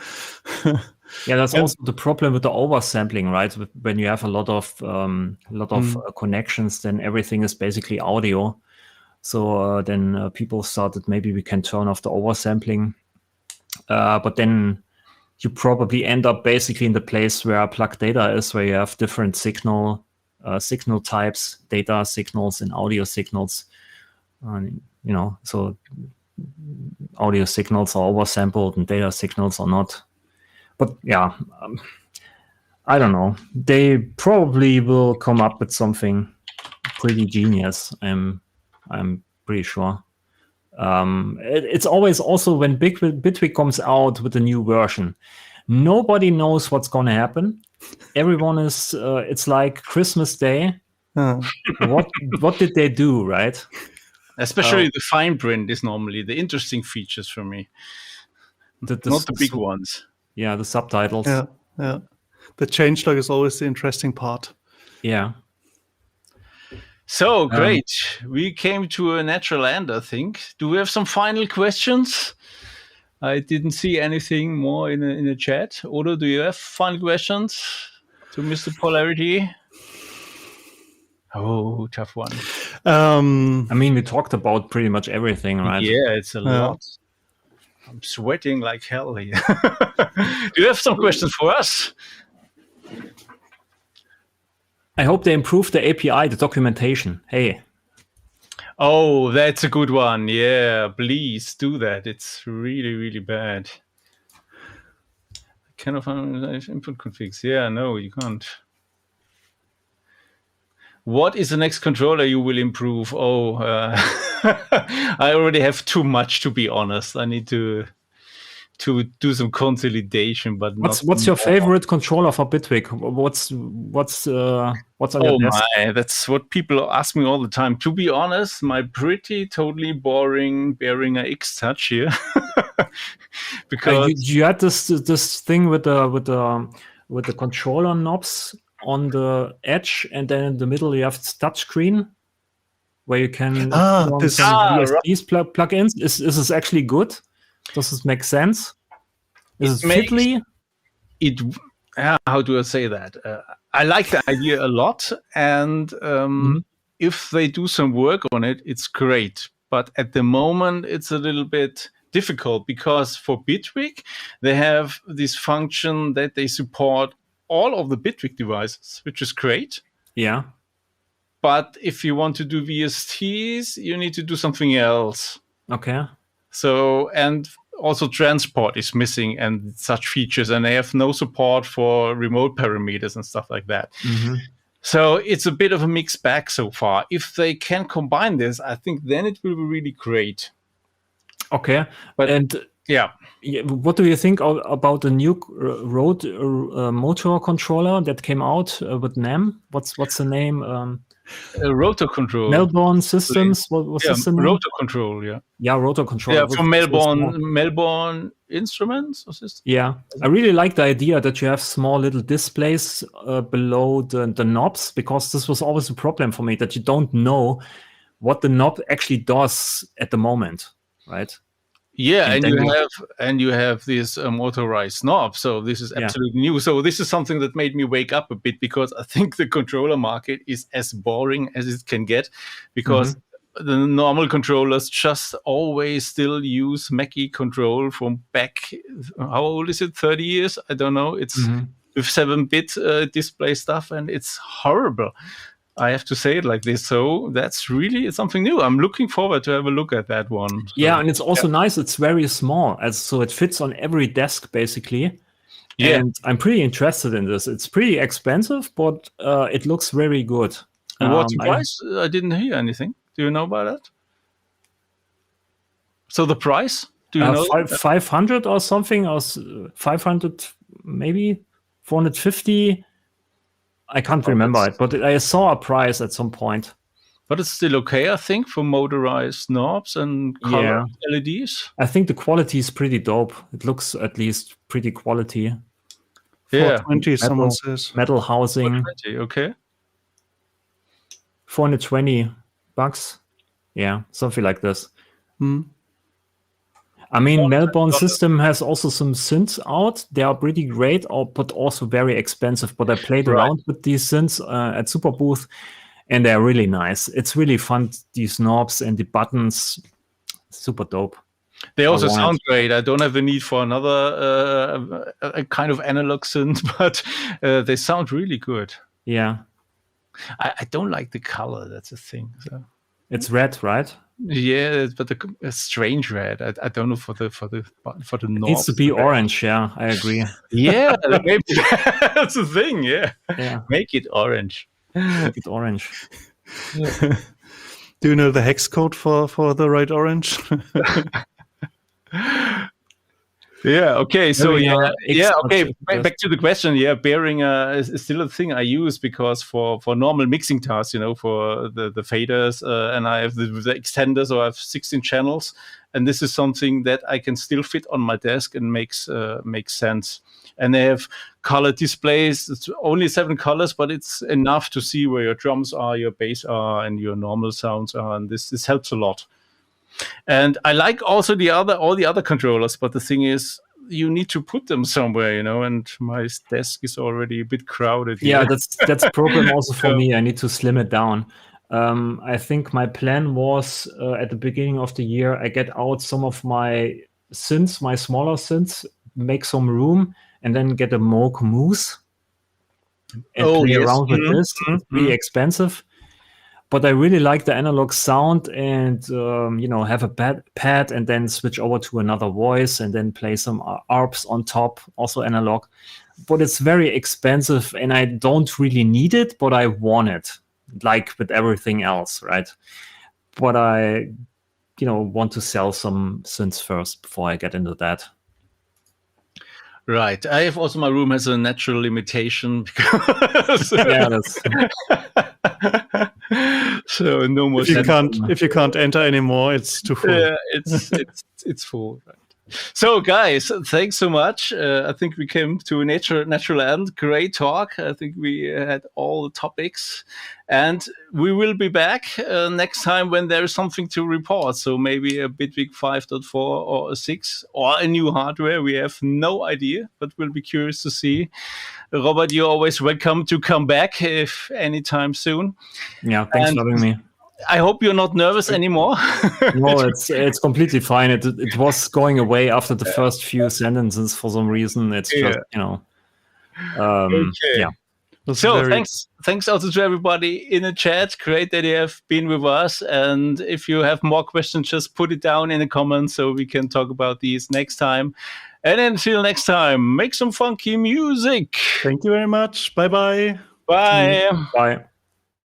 C: Yeah, that's also the problem with the oversampling, right? When you have a lot of connections, then everything is basically audio. So then people started, maybe we can turn off the oversampling, but then you probably end up basically in the place where plug data is, where you have different signal types, data signals and audio signals. So audio signals are oversampled and data signals are not. But yeah, I don't know. They probably will come up with something pretty genius. I'm pretty sure. It's always also when Bitwig comes out with a new version, nobody knows what's going to happen. Everyone is. It's like Christmas Day. What did they do, right?
A: Especially the fine print is normally the interesting features for me. Not the big ones.
C: Yeah, the subtitles.
B: Yeah. The changelog is always the interesting part.
C: Yeah.
A: So great. We came to a natural end, I think. Do we have some final questions? I didn't see anything more in the chat. Odo, do you have final questions to Mr. Polarity? Oh, tough one.
C: I mean, we talked about pretty much everything, right?
A: Yeah, it's a lot. I'm sweating like hell here. Do you have some questions for us?
C: I hope they improve the API, the documentation. Hey.
A: Oh, that's a good one. Yeah, please do that. It's really, really bad. I cannot find input configs. Yeah, no, you can't. What is the next controller you will improve? Oh, I already have too much, to be honest. I need to do some consolidation, but
C: what's your favorite controller for Bitwig? What's on your desk?
A: My, that's what people ask me all the time. To be honest, my pretty totally boring Behringer X-Touch here, because
C: you had this thing with the controller knobs on the edge, and then in the middle you have touch screen where you can DSPs plugins. Is this actually good? Does this make sense? Is it fiddly?
A: How do I say that? I like the idea a lot, and if they do some work on it, it's great. But at the moment, it's a little bit difficult because for Bitwig, they have this function that they support all of the Bitwig devices, which is great.
C: Yeah.
A: But if you want to do VSTs, you need to do something else.
C: Okay.
A: So, and also transport is missing and such features, and they have no support for remote parameters and stuff like that.
C: Mm-hmm.
A: So it's a bit of a mixed bag so far. If they can combine this, I think then it will be really great.
C: Okay.
A: But
C: yeah, what do you think about the new Rode motor controller that came out with NAM? What's the name?
A: Rotor Control.
C: Melbourne Systems. What's the name?
A: Rotor Control. Yeah.
C: Yeah, Rotor Control.
A: Yeah, from Melbourne Instruments or Systems.
C: Yeah, I really like the idea that you have small little displays below the knobs, because this was always a problem for me, that you don't know what the knob actually does at the moment, right?
A: Yeah, and you have this motorized knob, so this is absolutely new. So this is something that made me wake up a bit, because I think the controller market is as boring as it can get, because the normal controllers just always still use Mackie control from back, how old is it, 30 years? I don't know. It's with 7-bit display stuff, and it's horrible. I have to say it like this. So that's really something new. I'm looking forward to have a look at that one. So,
C: yeah, and it's also nice. It's very small, so it fits on every desk basically. Yeah. And I'm pretty interested in this. It's pretty expensive, but it looks very good.
A: What's the price? I didn't hear anything. Do you know about that? So the price? Do you know?
C: 500 or something, or 500 maybe 450. I can't remember it, but I saw a price at some point.
A: But it's still okay, I think, for motorized knobs and color LEDs.
C: I think the quality is pretty dope. It looks at least pretty quality.
B: Yeah, 420, someone says.
C: Metal housing.
A: 420, okay.
C: $420. Yeah, something like this.
B: Hmm.
C: I mean, Melbourne System has also some synths out. They are pretty great, but also very expensive. But I played around with these synths at Super Booth, and they're really nice. It's really fun, these knobs and the buttons. Super dope.
A: They also sound great. I don't have the need for another a kind of analog synth, but they sound really good.
C: Yeah.
A: I don't like the color. That's the thing. So.
C: It's red, right?
A: Yeah, but a strange red. I don't know for the knobs.
C: It needs to be orange. Yeah, I agree.
A: Yeah, maybe that's the thing. Yeah. Make it orange.
C: Make it orange.
B: Do you know the hex code for the right orange?
A: Yeah. Okay. So okay. Back to the question. Yeah, bearing is still a thing I use because for normal mixing tasks, for the faders, and I have the extenders, so I have 16 channels, and this is something that I can still fit on my desk and makes sense. And they have color displays. It's only 7 colors, but it's enough to see where your drums are, your bass are, and your normal sounds are, and this helps a lot. And I like also all the other controllers, but the thing is, you need to put them somewhere, and my desk is already a bit crowded.
C: Yeah, that's a problem also for me. I need to slim it down. I think my plan was at the beginning of the year, I get out some of my synths, my smaller synths, make some room, and then get a Moog Moose and play around with this. It's pretty expensive. But I really like the analog sound and, have a pad and then switch over to another voice and then play some ARPs on top, also analog. But it's very expensive and I don't really need it, but I want it, like with everything else, right? But I, want to sell some synths first before I get into that.
A: Right. I have also, my room has a natural limitation because so no more.
B: If you can't enter anymore, it's too full.
A: Yeah, it's full. Right. So, guys, thanks so much. I think we came to a natural end. Great talk. I think we had all the topics, and we will be back next time when there is something to report. So maybe a Bitwig 5.4 or a 6 or a new hardware. We have no idea, but we'll be curious to see. Robert, you're always welcome to come back if anytime soon.
C: Yeah, thanks for having me.
A: I hope you're not nervous anymore.
C: No, it's completely fine. It was going away after the first few sentences for some reason. It's just,
A: Okay. So thanks also to everybody in the chat. Great that you have been with us. And if you have more questions, just put it down in the comments so we can talk about these next time. And until next time, make some funky music.
B: Thank you very much. Bye-bye.
A: Bye.
C: Bye.